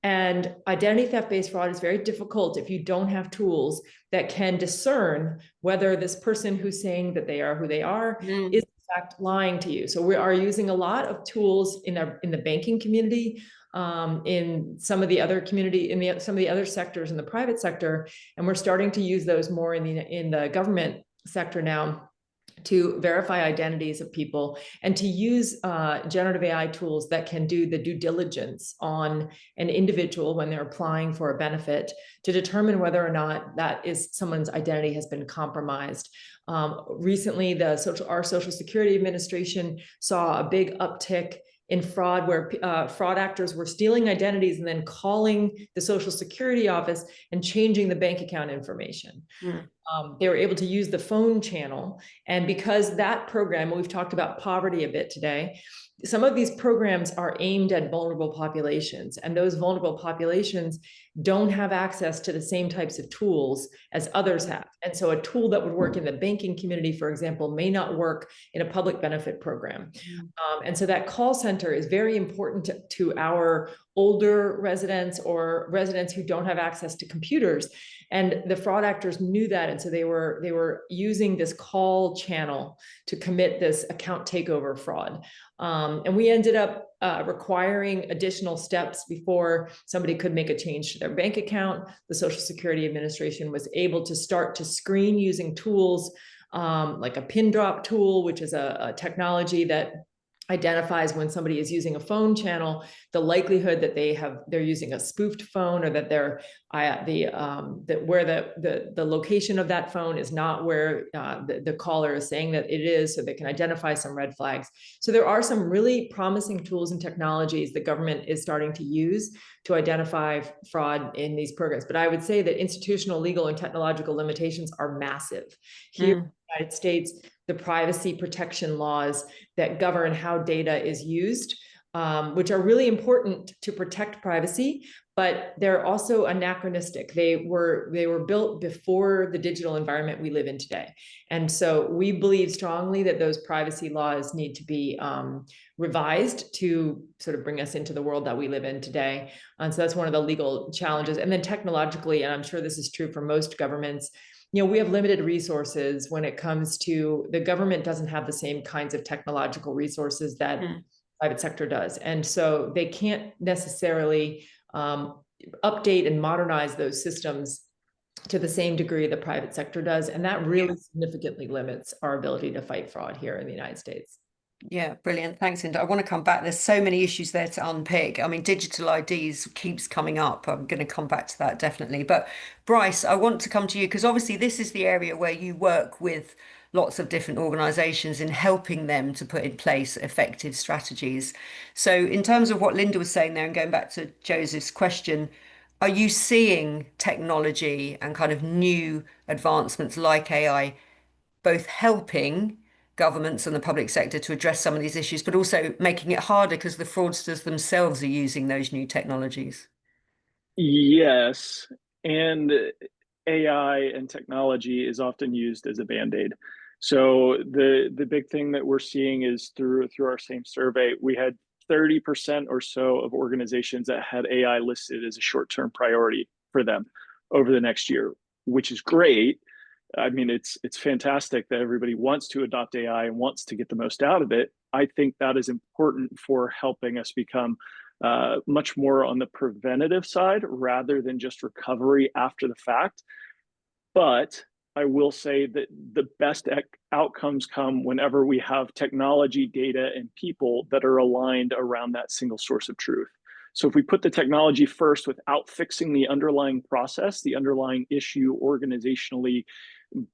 And identity theft-based fraud is very difficult if you don't have tools that can discern whether this person who's saying that they are who they are is in fact lying to you. So we are using a lot of tools in the banking community, in some of the other some of the other sectors in the private sector, and we're starting to use those more in the government sector now, to verify identities of people and to use generative AI tools that can do the due diligence on an individual when they're applying for a benefit to determine whether or not someone's identity has been compromised. Recently, our Social Security Administration saw a big uptick in fraud where fraud actors were stealing identities and then calling the Social Security office and changing the bank account information. They were able to use the phone channel. And because that program, we've talked about poverty a bit today, some of these programs are aimed at vulnerable populations, and those vulnerable populations don't have access to the same types of tools as others have. And so a tool that would work in the banking community, for example, may not work in a public benefit program. And so that call center is very important to our older residents or residents who don't have access to computers. And the fraud actors knew that. And so they were using this call channel to commit this account takeover fraud. And we ended up requiring additional steps before somebody could make a change to their bank account. The Social Security Administration was able to start to screen using tools like a pin drop tool, which is a technology that identifies when somebody is using a phone channel, the likelihood that they're using a spoofed phone, or that where the location of that phone is not where the caller is saying that it is, so they can identify some red flags. So there are some really promising tools and technologies the government is starting to use to identify fraud in these programs. But I would say that institutional, legal, and technological limitations are massive. Here in the United States, the privacy protection laws that govern how data is used, which are really important to protect privacy, but they're also anachronistic. They were built before the digital environment we live in today. And so we believe strongly that those privacy laws need to be revised to sort of bring us into the world that we live in today. And so that's one of the legal challenges. And then technologically, and I'm sure this is true for most governments, we have limited resources when it comes to, the government doesn't have the same kinds of technological resources that private sector does. And so they can't necessarily update and modernize those systems to the same degree the private sector does. And that really significantly limits our ability to fight fraud here in the United States. Yeah, brilliant. Thanks, Inda. I want to come back. There's so many issues there to unpick. I mean, digital IDs keeps coming up. I'm going to come back to that definitely. But Bryce, I want to come to you because obviously this is the area where you work with lots of different organizations in helping them to put in place effective strategies. So, in terms of what Linda was saying there, and going back to Joseph's question, are you seeing technology and kind of new advancements like AI both helping governments and the public sector to address some of these issues, but also making it harder because the fraudsters themselves are using those new technologies? Yes, and AI and technology is often used as a band-aid. So the big thing that we're seeing is through our same survey, we had 30% or so of organizations that had AI listed as a short-term priority for them over the next year, which is great. I mean, it's fantastic that everybody wants to adopt AI and wants to get the most out of it. I think that is important for helping us become much more on the preventative side rather than just recovery after the fact. But I will say that the best outcomes come whenever we have technology, data, and people that are aligned around that single source of truth. So if we put the technology first without fixing the underlying process, the underlying issue organizationally,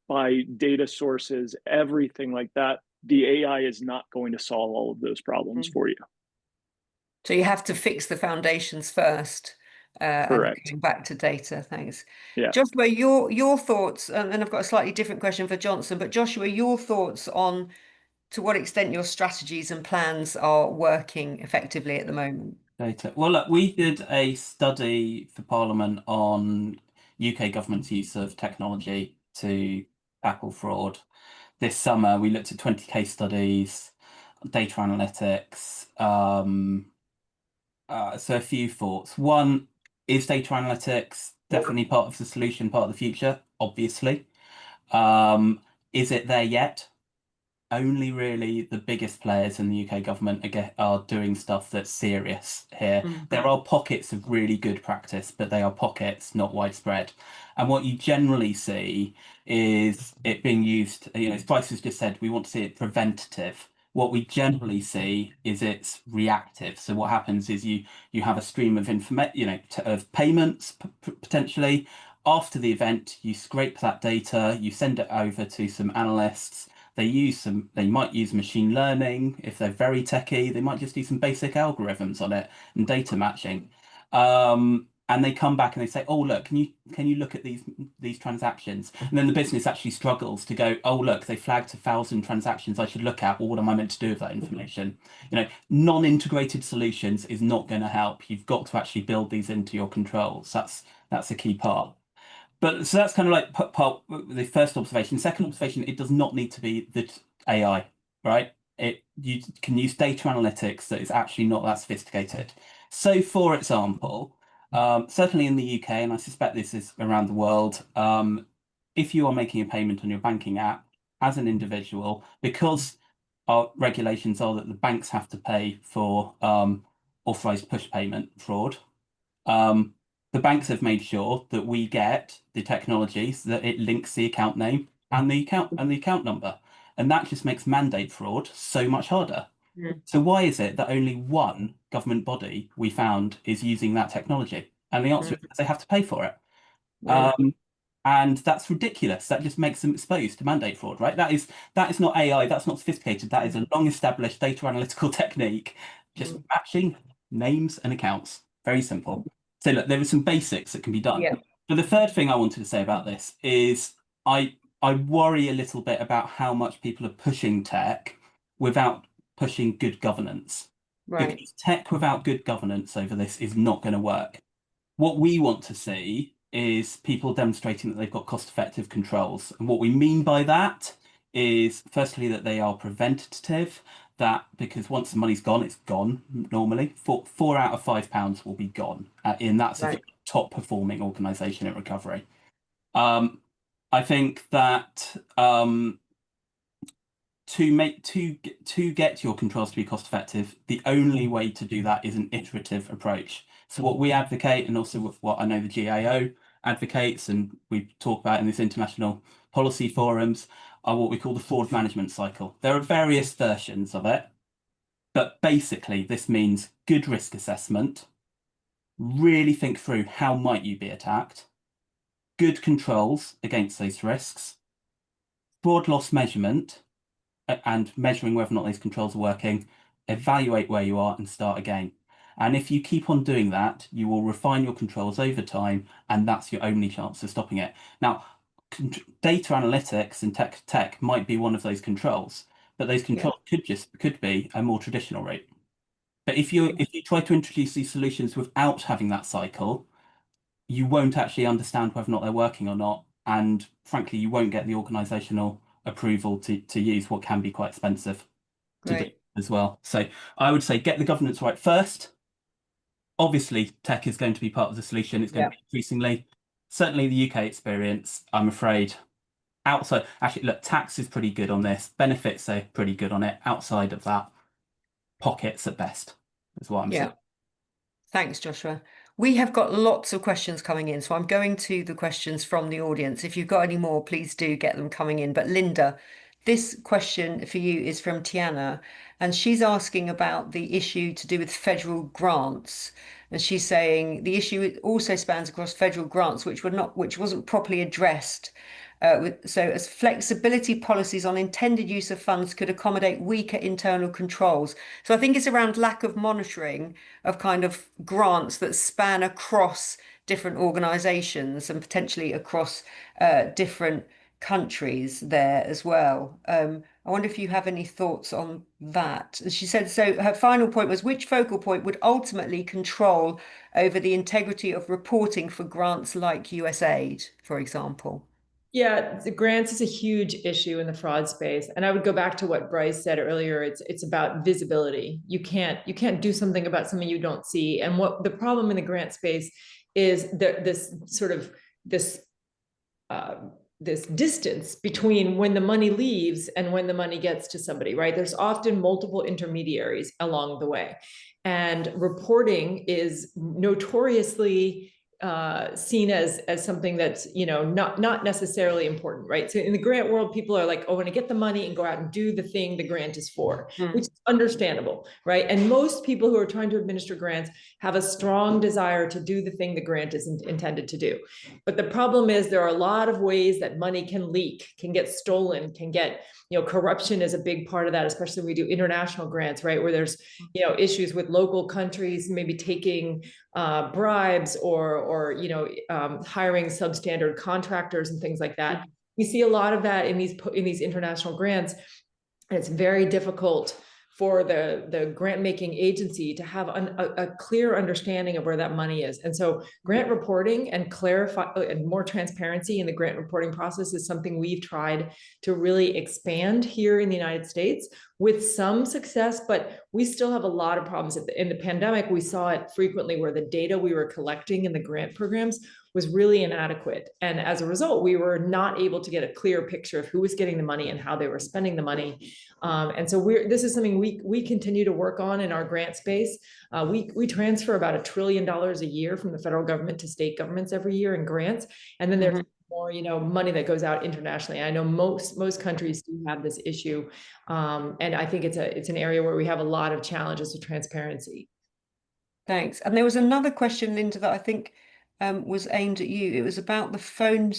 by data sources, everything like that, the AI is not going to solve all of those problems for you. So you have to fix the foundations first, and Correct. going back to data. Thanks. Yeah. Joshua, your thoughts, and then I've got a slightly different question for Johnson, but Joshua, your thoughts on to what extent your strategies and plans are working effectively at the moment? Data. Well, look, we did a study for Parliament on UK government's use of technology to tackle fraud. This summer, we looked at 20 case studies, data analytics. So a few thoughts. One, is data analytics definitely part of the solution, part of the future? Obviously. Is it there yet? Only really the biggest players in the UK government are doing stuff that's serious here. There are pockets of really good practice, but they are pockets, not widespread. And what you generally see is it being used, as Bryce has just said, we want to see it preventative. What we generally see is it's reactive. So what happens is you have a stream of information, of payments potentially. After the event, you scrape that data, you send it over to some analysts. They might use machine learning. If they're very techy, they might just do some basic algorithms on it and data matching. And they come back and they say, "Oh, look, can you look at these transactions?" And then the business actually struggles to go, "Oh, look, they flagged 1,000 transactions I should look at. Well, what am I meant to do with that information?" Non-integrated solutions is not going to help. You've got to actually build these into your controls. That's a key part. But so that's kind of like part the first observation. Second observation, it does not need to be the AI, right? You can use data analytics that is actually not that sophisticated. So, for example, certainly in the UK, and I suspect this is around the world, if you are making a payment on your banking app as an individual, because our regulations are that the banks have to pay for authorized push payment fraud. The banks have made sure that we get the technology so that it links the account name and the account number. And that just makes mandate fraud so much harder. So why is it that only one government body we found is using that technology? And the answer is they have to pay for it. And that's ridiculous. That just makes them exposed to mandate fraud, right? That is not AI, that's not sophisticated. That is a long-established data analytical technique, just matching names and accounts. Very simple. So look, there are some basics that can be done. Yeah. But the third thing I wanted to say about this is I worry a little bit about how much people are pushing tech without pushing good governance. Right. Because tech without good governance over this is not going to work. What we want to see is people demonstrating that they've got cost-effective controls. And what we mean by that is, firstly, that they are preventative, that because once the money's gone, it's gone normally. Four out of £5 will be gone. And that's a top performing organisation in recovery. I think that to get your controls to be cost effective, the only way to do that is an iterative approach. So what we advocate, and also what I know the GAO advocates, and we talk about in this international policy forums, are what we call the fraud management cycle. There are various versions of it. But basically, this means good risk assessment, really think through how might you be attacked, good controls against those risks, fraud loss measurement, and measuring whether or not those controls are working, evaluate where you are and start again. And if you keep on doing that, you will refine your controls over time, and that's your only chance of stopping it. Now, data analytics and tech might be one of those controls, but those controls could be a more traditional route. But if you try to introduce these solutions without having that cycle, you won't actually understand whether or not they're working or not, and frankly, you won't get the organizational approval to use what can be quite expensive to do as well. So I would say get the governance right first. Obviously, tech is going to be part of the solution. It's going to be increasingly. Certainly the UK experience, I'm afraid. Outside, actually, look, tax is pretty good on this. Benefits are pretty good on it. Outside of that, pockets at best is what I'm saying. Thanks, Joshua. We have got lots of questions coming in, so I'm going to the questions from the audience. If you've got any more, please do get them coming in. But Linda, this question for you is from Tiana, and she's asking about the issue to do with federal grants. And she's saying the issue also spans across federal grants, which wasn't properly addressed. So as flexibility policies on intended use of funds could accommodate weaker internal controls. So I think it's around lack of monitoring of kind of grants that span across different organizations and potentially across different countries there as well. I wonder if you have any thoughts on that. She said, so her final point was, which focal point would ultimately control over the integrity of reporting for grants like USAID, for example? Yeah, the grants is a huge issue in the fraud space. And I would go back to what Bryce said earlier. It's about visibility. You can't do something about something you don't see. And what the problem in the grant space is this distance between when the money leaves and when the money gets to somebody, right? There's often multiple intermediaries along the way. And reporting is notoriously seen as something that's, you know, not necessarily important, right? So in the grant world, people are like, oh, I want to get the money and go out and do the thing the grant is for, which is understandable, right? And most people who are trying to administer grants have a strong desire to do the thing the grant is intended to do. But the problem is there are a lot of ways that money can leak, can get stolen, can get, you know, corruption is a big part of that, especially when we do international grants, right? Where there's, you know, issues with local countries, maybe taking bribes or you know, hiring substandard contractors and things like that. We see a lot of that in these international grants, and it's very difficult for the grant making agency to have a clear understanding of where that money is. And so grant reporting and clarify and more transparency in the grant reporting process is something we've tried to really expand here in the United States with some success, but we still have a lot of problems. In the pandemic, we saw it frequently where the data we were collecting in the grant programs was really inadequate. And as a result, we were not able to get a clear picture of who was getting the money and how they were spending the money. And so this is something we continue to work on in our grant space. We transfer about $1 trillion a year from the federal government to state governments every year in grants. And then there's more, you know, money that goes out internationally. I know most countries do have this issue. And I think it's an area where we have a lot of challenges with transparency. Thanks. And there was another question, Linda, that I think was aimed at you. It was about the phone.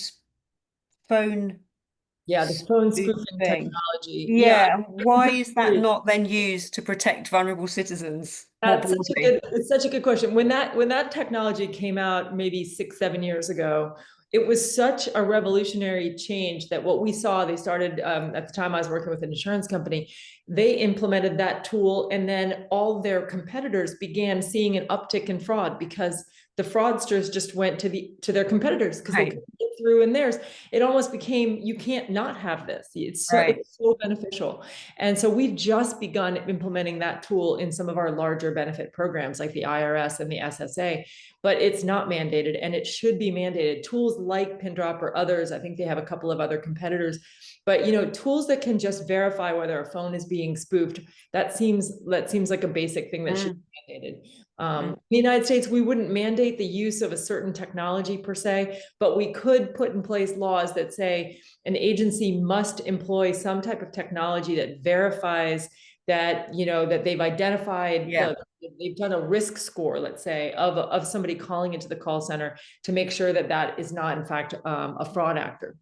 Yeah, the phone spoofing thing. technology. Yeah. Why is that not then used to protect vulnerable citizens? It's such a good question. When that technology came out maybe 6-7 years ago, it was such a revolutionary change that what we saw, they started at the time I was working with an insurance company, they implemented that tool, and then all their competitors began seeing an uptick in fraud because the fraudsters just went to their competitors because they couldn't get through in theirs. It almost became, you can't not have this. It's so beneficial. And so we've just begun implementing that tool in some of our larger benefit programs like the IRS and the SSA, but it's not mandated, and it should be mandated. Tools like Pindrop or others, I think they have a couple of other competitors, but you know, tools that can just verify whether a phone is being spoofed, that seems like a basic thing that should be mandated. In the United States, we wouldn't mandate the use of a certain technology per se, but we could put in place laws that say an agency must employ some type of technology that verifies that, that they've identified Yeah. they've done a risk score, let's say, of somebody calling into the call center to make sure that that is not, in fact, a fraud actor.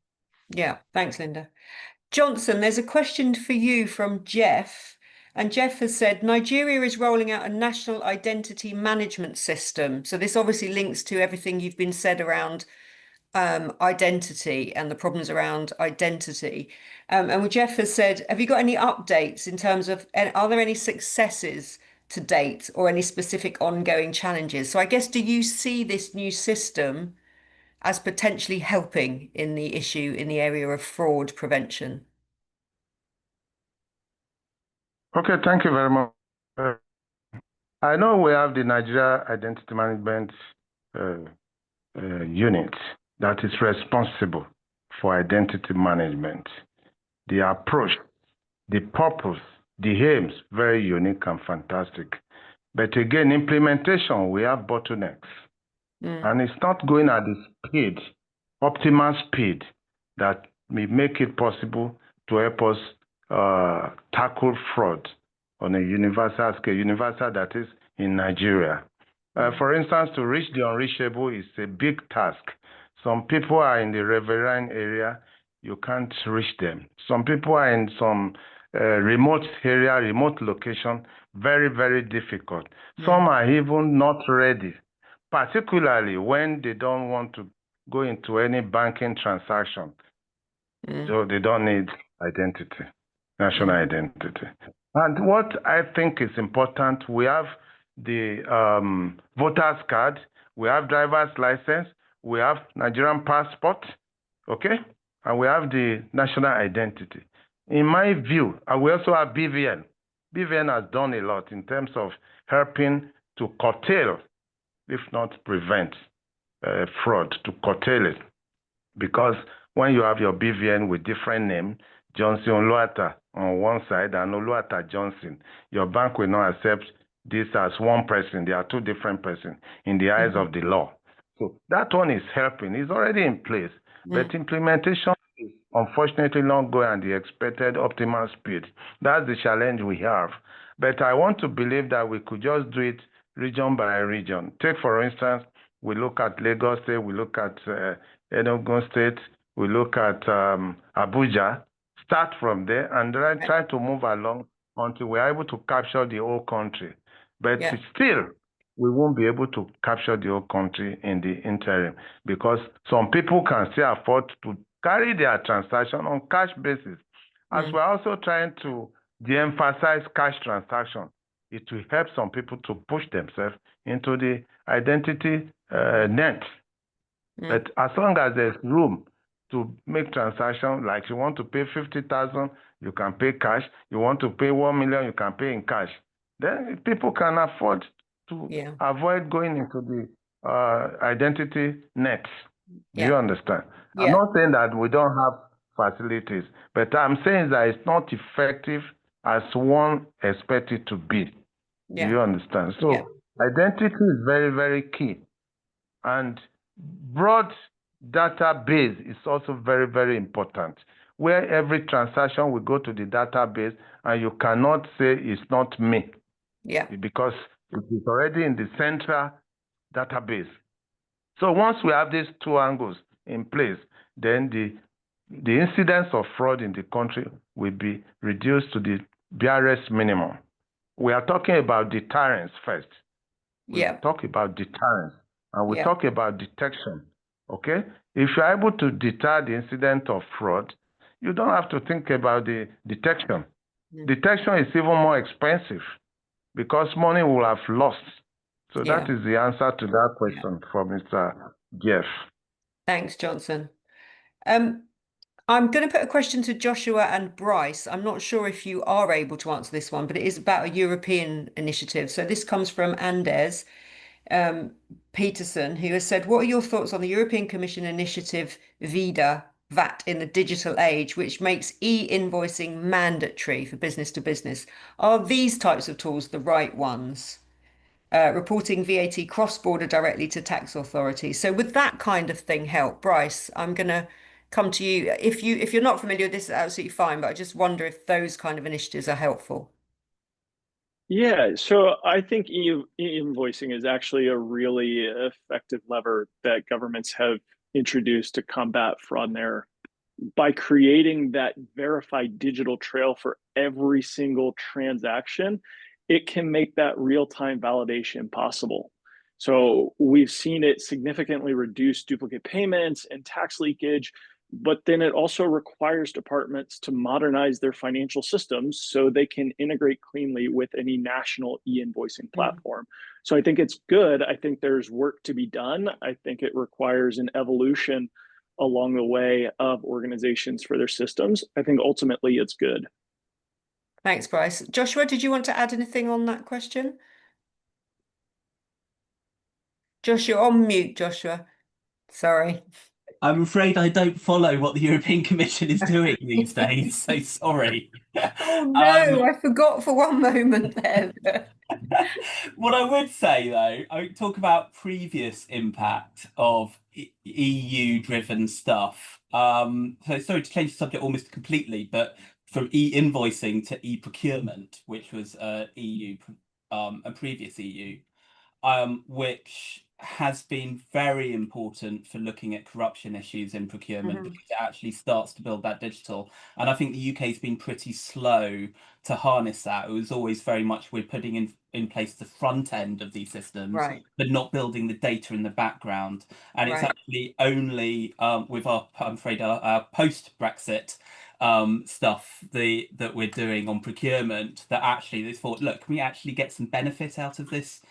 Yeah. Thanks, Linda. Johnson, there's a question for you from Jeff. And Jeff has said, Nigeria is rolling out a national identity management system. So this obviously links to everything you've been said around identity and the problems around identity. And Jeff has said, have you got any updates in terms of, are there any successes to date or any specific ongoing challenges? So I guess, do you see this new system as potentially helping in the issue in the area of fraud prevention? Okay, thank you very much. I know we have the Nigeria Identity Management unit that is responsible for identity management. The approach, the purpose, the aims, very unique and fantastic. But again, implementation, we have bottlenecks. And it's not going at the speed, optimal speed, that may make it possible to help us tackle fraud on a universal scale, universal that is in Nigeria. For instance, to reach the unreachable is a big task. Some people are in the riverine area, you can't reach them. Some people are in some remote area, remote location, very, very difficult. Some are even not ready, particularly when they don't want to go into any banking transaction. So they don't need identity, national identity. And what I think is important, we have the voter's card, we have driver's license, we have Nigerian passport, okay? And we have the national identity. In my view, and we also have BVN. BVN has done a lot in terms of helping to curtail, if not prevent, fraud, to curtail it. Because when you have your BVN with different name, Johnson Oluwata on one side and Oluwata Johnson, your bank will not accept this as one person. They are two different persons in the eyes of the law. So that one is helping. It's already in place. But implementation is unfortunately not going at the expected optimal speed. That's the challenge we have. But I want to believe that we could just do it region by region. Take, for instance, we look at Lagos State, we look at Enugu State, we look at Abuja, start from there and then try to move along until we're able to capture the whole country. But still, we won't be able to capture the whole country in the interim because some people can still afford to carry their transaction on cash basis. As we're also trying to de-emphasize cash transaction, it will help some people to push themselves into the identity net. But as long as there's room to make transaction, like you want to pay 50,000, you can pay cash. You want to pay 1 million, you can pay in cash. Then people can afford to avoid going into the identity net. Do you understand? I'm not saying that we don't have facilities, but I'm saying that it's not effective as one expected to be. Do you understand? So identity is very, very key. And broad database is also very, very important, where every transaction will go to the database and you cannot say it's not me. Because it is already in the central database. So once we have these two angles in place, then the incidence of fraud in the country will be reduced to the barest minimum. We are talking about deterrence first. We talk about deterrence and we talk about detection. Okay? If you're able to deter the incident of fraud, you don't have to think about the detection. Detection is even more expensive because money will have lost. So that is the answer to that question from Mr. Jeff. Thanks, Johnson. I'm going to put a question to Joshua and Bryce. I'm not sure if you are able to answer this one, but it is about a European initiative. So this comes from Anders Peterson, who has said, what are your thoughts on the European Commission initiative VIDA, VAT in the digital age, which makes e-invoicing mandatory for business to business? Are these types of tools the right ones? Reporting VAT cross-border directly to tax authorities. So would that kind of thing help? Bryce, I'm going to come to you. If you're not familiar with this, it's absolutely fine, but I just wonder if those kind of initiatives are helpful. Yeah, so I think e-invoicing is actually a really effective lever that governments have introduced to combat fraud and error by creating that verified digital trail for every single transaction. It can make that real-time validation possible. So we've seen it significantly reduce duplicate payments and tax leakage, but then it also requires departments to modernize their financial systems so they can integrate cleanly with any national e-invoicing platform. So I think it's good. I think there's work to be done. I think it requires an evolution along the way of organizations for their systems. I think ultimately it's good. Thanks, Bryce. Joshua, did you want to add anything on that question? Joshua, on mute, Joshua. Sorry. I'm afraid I don't follow what the European Commission is doing these days, so sorry. Oh no, I forgot for one moment there. What I would say though, I would talk about previous impact of EU-driven stuff. So sorry to change the subject almost completely, but from e-invoicing to e-procurement, which was EU, a previous EU, which has been very important for looking at corruption issues in procurement because it actually starts to build that digital. And I think the UK has been pretty slow to harness that. It was always very much we're putting in place the front end of these systems, Right. but not building the data in the background. And it's Right. actually only with our, I'm afraid, our post-Brexit stuff that we're doing on procurement that actually they thought, look, can we actually get some benefit out of this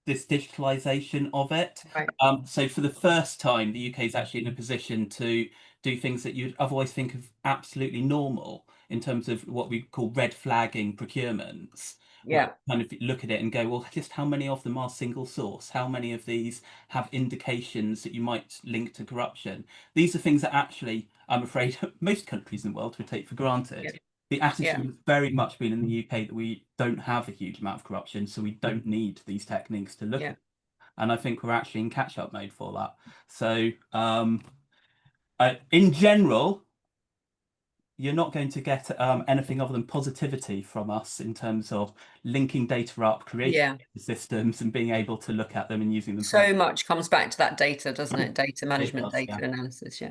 this digitalization of it? Right. So for the first time, the UK is actually in a position to do things that you'd otherwise think of absolutely normal in terms of what we call red flagging procurements. Yeah. Where kind of look at it and go, well, just how many of them are single source? How many of these have indications that you might link to corruption? These are things that actually, I'm afraid, most countries in the world would take for granted. Yeah. The attitude has very much been in the UK that we don't have a huge amount of corruption, so we don't need these techniques to look at. And I think we're actually in catch-up mode for that. So in general, you're not going to get anything other than positivity from us in terms of linking data up, creating systems and being able to look at them and using them. So much comes back to that data, doesn't it? Data management, data analysis,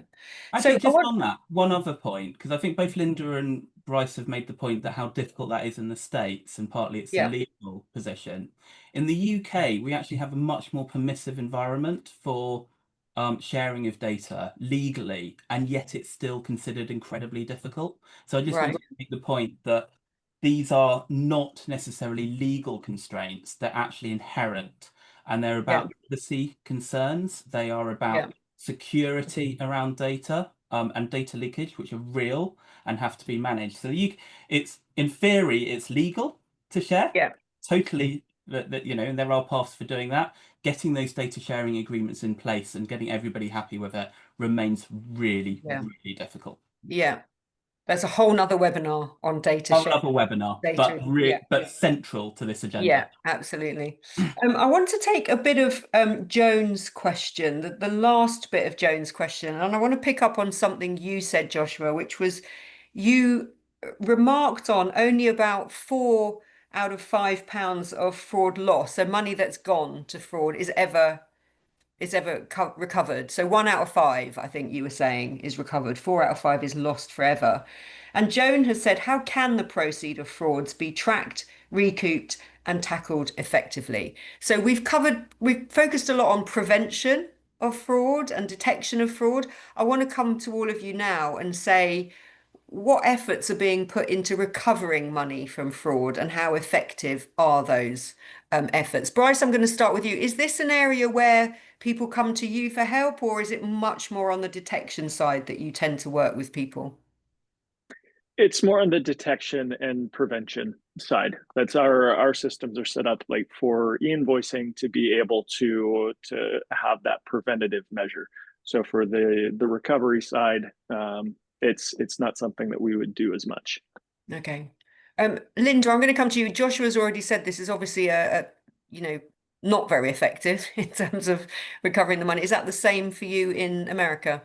Actually, just on that, one other point, because I think both Linda and Bryce have made the point that how difficult that is in the States, and partly it's a legal position. In the UK, we actually have a much more permissive environment for sharing of data legally, and yet it's still considered incredibly difficult. So I just want to make the point that these are not necessarily legal constraints, they're actually inherent, and they're about privacy concerns. They are about security around data and data leakage, which are real and have to be managed. So it's in theory, it's legal to share. Totally, that you know, and there are paths for doing that. Getting those data sharing agreements in place and getting everybody happy with it remains really, really difficult. Yeah. There's a whole nother webinar on data sharing. Another webinar, but central to this agenda. Yeah, absolutely. I want to take a bit of Joan's question, the last bit of Joan's question, and I want to pick up on something you said, Joshua, which was you remarked on only about 4 out of £5 of fraud loss, so money that's gone to fraud is ever recovered. So 1 out of 5, I think you were saying, is recovered. 4 out of 5 is lost forever. And Joan has said, how can the proceeds of frauds be tracked, recouped, and tackled effectively? So we've focused a lot on prevention of fraud and detection of fraud. I want to come to all of you now and say, what efforts are being put into recovering money from fraud and how effective are those efforts? Bryce, I'm going to start with you. Is this an area where people come to you for help, or is it much more on the detection side that you tend to work with people? It's more on the detection and prevention side. That's our systems are set up like for e-invoicing to be able to have that preventative measure. So for the recovery side, it's not something that we would do as much. Okay. Linda, I'm going to come to you. Joshua's already said this is obviously not very effective in terms of recovering the money. Is that the same for you in America?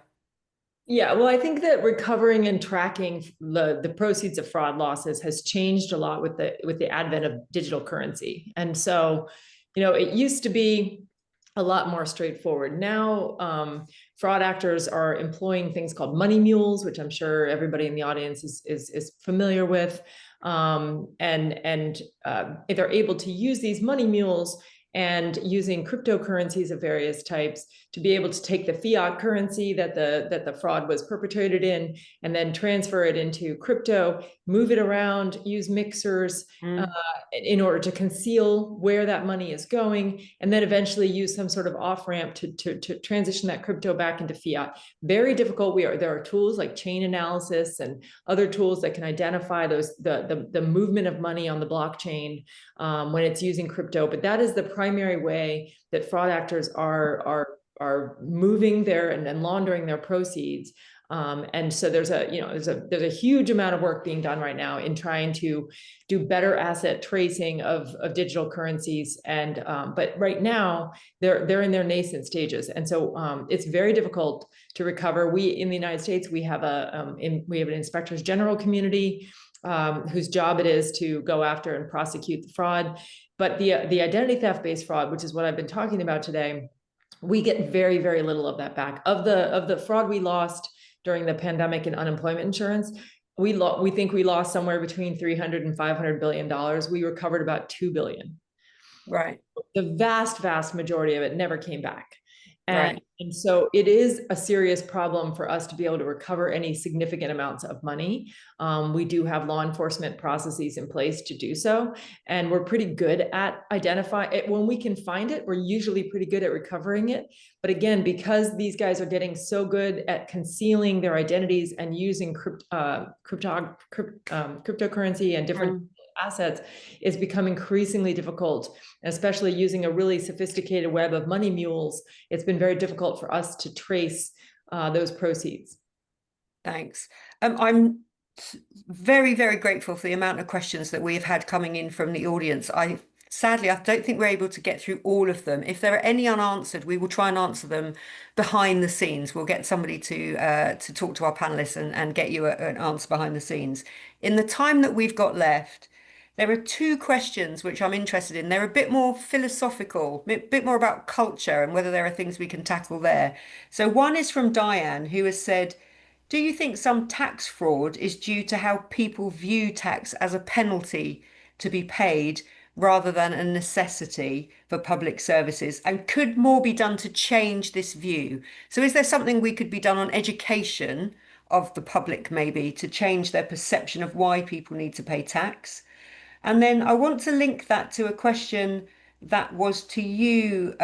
Yeah, well, I think that recovering and tracking the proceeds of fraud losses has changed a lot with the advent of digital currency. And so, it used to be a lot more straightforward. Now, fraud actors are employing things called money mules, which I'm sure everybody in the audience is familiar with. And they're able to use these money mules and using cryptocurrencies of various types to be able to take the fiat currency that the fraud was perpetrated in, and then transfer it into crypto, move it around, use mixers in order to conceal where that money is going, and then eventually use some sort of off ramp to transition that crypto back into fiat. Very difficult. There are tools like chain analysis and other tools that can identify the movement of money on the blockchain when it's using crypto. But that is the primary way that fraud actors are moving their and laundering their proceeds. And so there's a huge amount of work being done right now in trying to do better asset tracing of digital currencies. And but right now they're in their nascent stages, and so it's very difficult to recover. We in the United States we have an inspectors general community whose job it is to go after and prosecute the fraud. But the identity theft based fraud, which is what I've been talking about today, we get very, very little of that back. Of the fraud we lost during the pandemic in unemployment insurance, we think we lost somewhere between 300 and 500 billion dollars. We recovered about 2 billion. Right. The vast majority of it never came back. Right. And so it is a serious problem for us to be able to recover any significant amounts of money. We do have law enforcement processes in place to do so, and we're pretty good at identifying it. When we can find it, we're usually pretty good at recovering it. But again, because these guys are getting so good at concealing their identities and using cryptocurrency and different assets, it's become increasingly difficult, especially using a really sophisticated web of money mules. It's been very difficult for us to trace those proceeds. Thanks. I'm very, very grateful for the amount of questions that we've had coming in from the audience. Sadly, I don't think we're able to get through all of them. If there are any unanswered, we will try and answer them behind the scenes. We'll get somebody to talk to our panelists and get you an answer behind the scenes. In the time that we've got left, there are two questions which I'm interested in. They're a bit more philosophical, a bit more about culture and whether there are things we can tackle there. So one is from Diane, who has said, do you think some tax fraud is due to how people view tax as a penalty to be paid rather than a necessity for public services? And could more be done to change this view? So is there something we could be done on education of the public, maybe, to change their perception of why people need to pay tax? And then I want to link that to a question that was to you,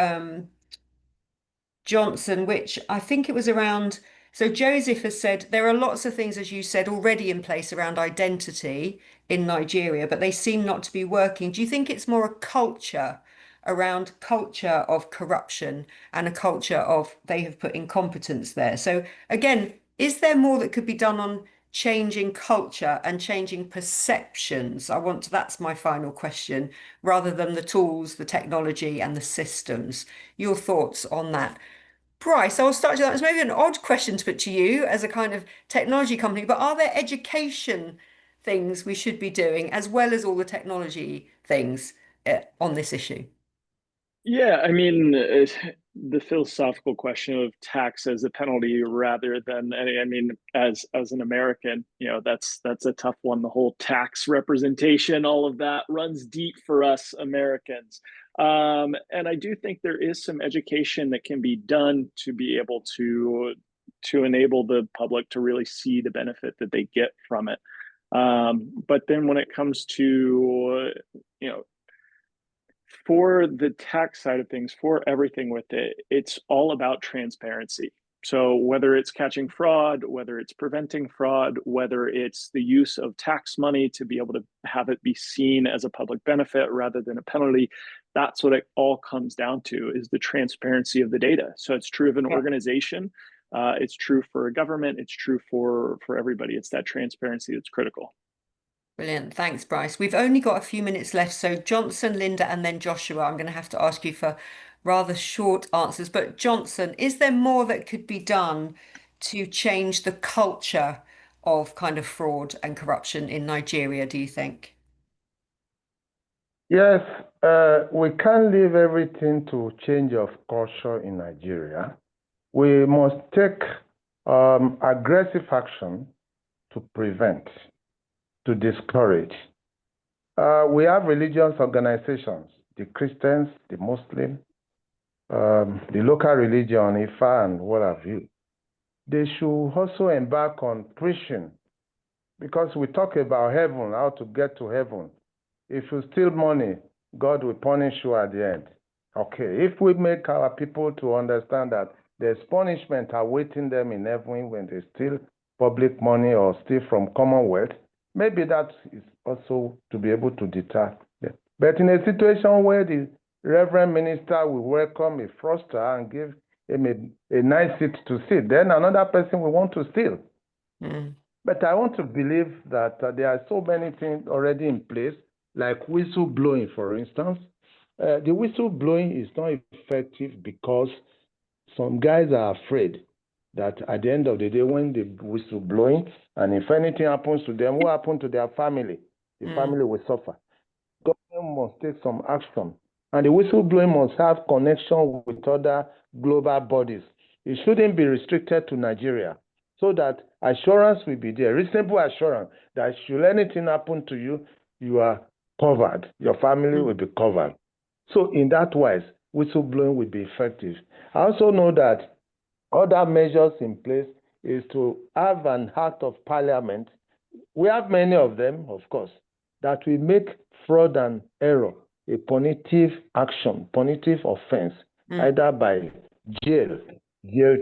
Johnson, which I think it was around. So Joseph has said there are lots of things, as you said, already in place around identity in Nigeria, but they seem not to be working. Do you think it's more a culture around culture of corruption and a culture of they have put incompetence there? So again, is there more that could be done on changing culture and changing perceptions? That's my final question, rather than the tools, the technology, and the systems. Your thoughts on that? Bryce, I'll start you. That was maybe an odd question to put to you as a kind of technology company, but are there education things we should be doing as well as all the technology things on this issue? Yeah, I mean, the philosophical question of tax as a penalty rather than any, I mean, as an American, that's a tough one. The whole tax representation, all of that runs deep for us Americans. And I do think there is some education that can be done to be able to enable the public to really see the benefit that they get from it. But then when it comes to, for the tax side of things, for everything with it, it's all about transparency. So whether it's catching fraud, whether it's preventing fraud, whether it's the use of tax money to be able to have it be seen as a public benefit rather than a penalty, that's what it all comes down to, is the transparency of the data. So it's true of an organization, it's true for a government, it's true for everybody. It's that transparency that's critical. Brilliant. Thanks, Bryce. We've only got a few minutes left. So Johnson, Linda, and then Joshua, I'm going to have to ask you for rather short answers. But Johnson, is there more that could be done to change the culture of kind of fraud and corruption in Nigeria, do you think? Yes, we can't leave everything to change of culture in Nigeria. We must take aggressive action to prevent, to discourage. We have religious organizations, the Christians, the Muslims, the local religion, Ifa, and what have you. They should also embark on preaching, because we talk about heaven, how to get to heaven. If you steal money, God will punish you at the end. Okay, if we make our people to understand that there's punishment awaiting them in heaven when they steal public money or steal from Commonwealth, maybe that is also to be able to deter them. But in a situation where the Reverend Minister will welcome a fraudster and give him a nice seat to sit, then another person will want to steal. But I want to believe that there are so many things already in place, like whistleblowing, for instance. The whistleblowing is not effective because some guys are afraid that at the end of the day, when the whistleblowing, and if anything happens to them, what happened to their family? The family will suffer. Government must take some action, and the whistleblowing must have connection with other global bodies. It shouldn't be restricted to Nigeria, so that assurance will be there, reasonable assurance that should anything happen to you, you are covered, your family will be covered. So in that wise, whistleblowing will be effective. I also know that other measures in place is to have an act of parliament. We have many of them, of course, that will make fraud and error a punitive action, punitive offense, either by jail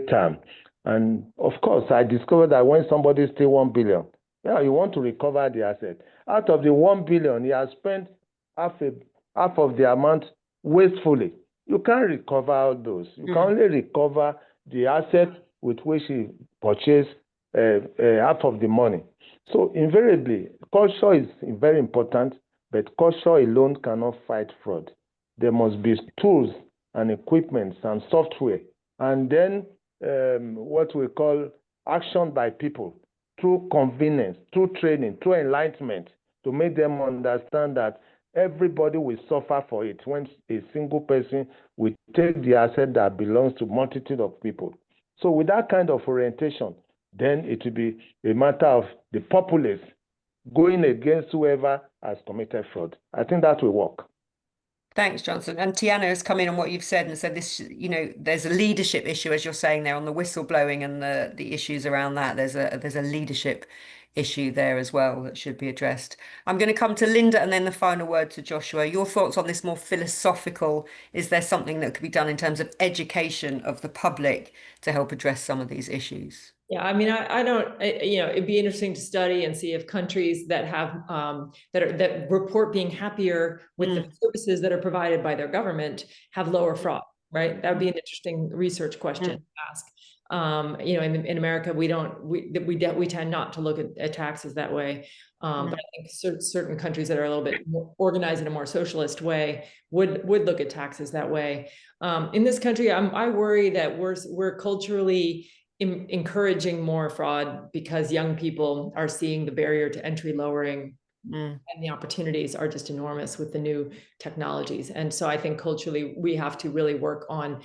term. And of course, I discovered that when somebody steals 1 billion, you want to recover the asset. Out of the 1 billion, he has spent half of the amount wastefully. You can't recover all those. You can only recover the asset with which he purchased half of the money. So invariably, culture is very important, but culture alone cannot fight fraud. There must be tools and equipment and software, and then what we call action by people through convenience, through training, through enlightenment, to make them understand that everybody will suffer for it when a single person will take the asset that belongs to multitude of people. So with that kind of orientation, then it will be a matter of the populace going against whoever has committed fraud. I think that will work. Thanks, Johnson. And Tiana has come in on what you've said and said this, there's a leadership issue, as you're saying there, on the whistleblowing and the issues around that. There's a leadership issue there as well that should be addressed. I'm going to come to Linda and then the final word to Joshua. Your thoughts on this more philosophical, is there something that could be done in terms of education of the public to help address some of these issues? Yeah, I mean, I don't, it'd be interesting to study and see if countries that have that report being happier with the services that are provided by their government have lower fraud, right? That would be an interesting research question to ask. In America, we tend not to look at taxes that way. But I think certain countries that are a little bit more organized in a more socialist way would look at taxes that way. In this country, I worry that we're culturally encouraging more fraud because young people are seeing the barrier to entry lowering, and the opportunities are just enormous with the new technologies. And so I think culturally we have to really work on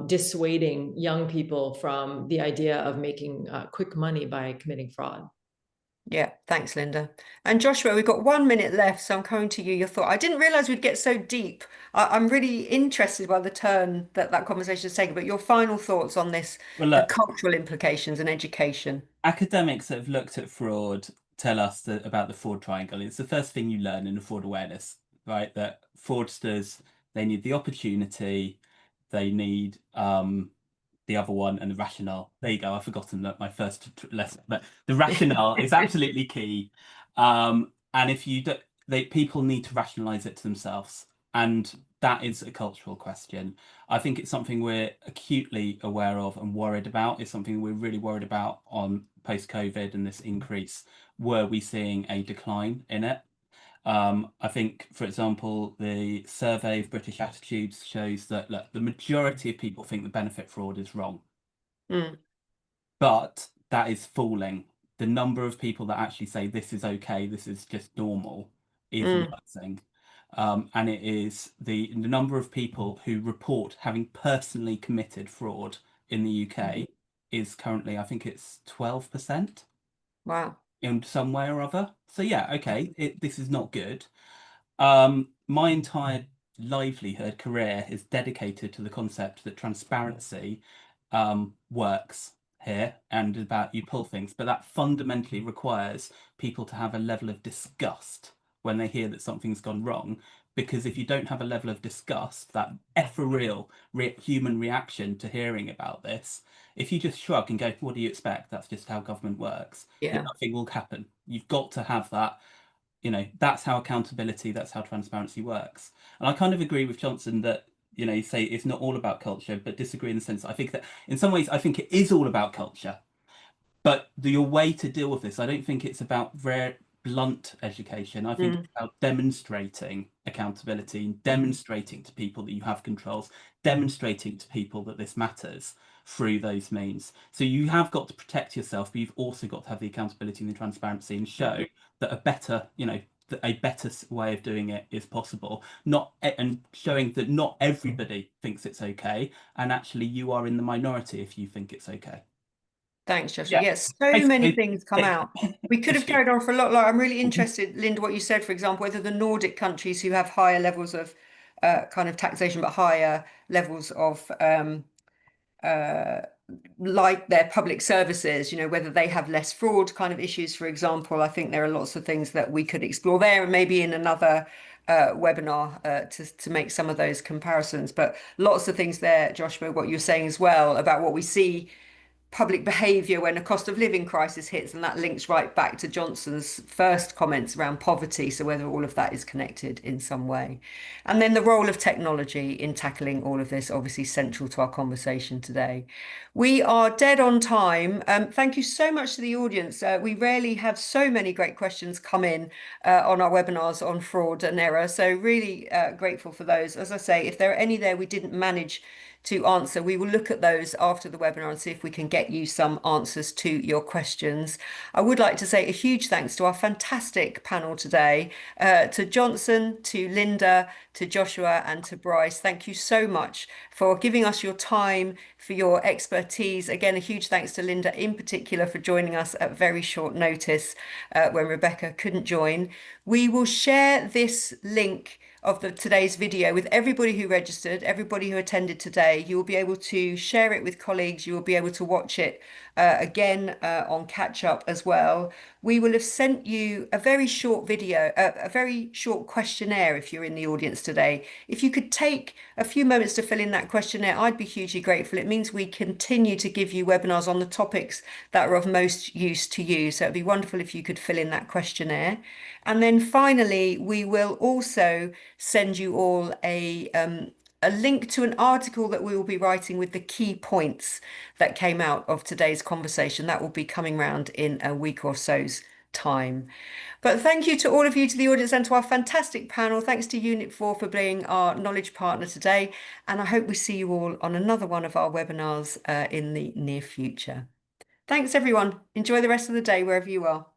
dissuading young people from the idea of making quick money by committing fraud. Yeah, thanks, Linda. And Joshua, we've got 1 minute left, so I'm coming to you. Your thought. I didn't realize we'd get so deep. I'm really interested by the turn that conversation has taken, but your final thoughts on this, the cultural implications and education. Academics that have looked at fraud tell us about the fraud triangle. It's the first thing you learn in fraud awareness, right? That fraudsters, they need the opportunity, they need the other one, and the rationale. There you go. I've forgotten that my first lesson, but the rationale is absolutely key. And if you don't, people need to rationalize it to themselves, and that is a cultural question. I think it's something we're acutely aware of and worried about. It's something we're really worried about on post-COVID and this increase. Were we seeing a decline in it? I think, for example, the survey of British attitudes shows that the majority of people think the benefit fraud is wrong. but that is falling. The number of people that actually say this is okay, this is just normal, is rising. And it is the number of people who report having personally committed fraud in the UK is currently, I think it's 12%. Wow. In some way or other. So yeah, okay, this is not good. My entire livelihood career is dedicated to the concept that transparency works here and about you pull things, but that fundamentally requires people to have a level of disgust when they hear that something's gone wrong. Because if you don't have a level of disgust, that ethereal human reaction to hearing about this, if you just shrug and go, what do you expect? That's just how government works. Yeah. Nothing will happen. You've got to have that. That's how accountability, that's how transparency works. And I kind of agree with Johnson that, you say it's not all about culture, but disagree in the sense I think that in some ways, I think it is all about culture. But your way to deal with this, I don't think it's about very blunt education. I think it's about demonstrating accountability and demonstrating to people that you have controls, demonstrating to people that this matters through those means. So you have got to protect yourself, but you've also got to have the accountability and the transparency and show that a better way of doing it is possible, and showing that not everybody thinks it's okay, and actually you are in the minority if you think it's okay. Thanks, Joshua. Yeah. Yes, so many things come out. We could have carried on for a lot longer. I'm really interested, Linda, what you said, for example, whether the Nordic countries who have higher levels of kind of taxation, but higher levels of like their public services, whether they have less fraud kind of issues, for example. I think there are lots of things that we could explore there, and maybe in another webinar to make some of those comparisons. But lots of things there, Joshua, what you're saying as well about what we see public behaviour when a cost of living crisis hits, and that links right back to Johnson's first comments around poverty, so whether all of that is connected in some way. And then the role of technology in tackling all of this, obviously central to our conversation today. We are dead on time. Thank you so much to the audience. We rarely have so many great questions come in on our webinars on fraud and error, so really grateful for those. As I say, if there are any there we didn't manage to answer, we will look at those after the webinar and see if we can get you some answers to your questions. I would like to say a huge thanks to our fantastic panel today, to Johnson, to Linda, to Joshua and to Bryce. Thank you so much for giving us your time, for your expertise. Again, a huge thanks to Linda in particular for joining us at very short notice when Rebecca couldn't join. We will share this link of today's video with everybody who registered, everybody who attended today. You will be able to share it with colleagues. You will be able to watch it again on catch up as well. We will have sent you a very short video, a very short questionnaire if you're in the audience today. If you could take a few moments to fill in that questionnaire, I'd be hugely grateful. It means we continue to give you webinars on the topics that are of most use to you. So it'd be wonderful if you could fill in that questionnaire. And then finally, we will also send you all a link to an article that we will be writing with the key points that came out of today's conversation. That will be coming round in a week or so's time. But thank you to all of you, to the audience, and to our fantastic panel. Thanks to Unit 4 for being our knowledge partner today. And I hope we see you all on another one of our webinars in the near future. Thanks, everyone. Enjoy the rest of the day wherever you are.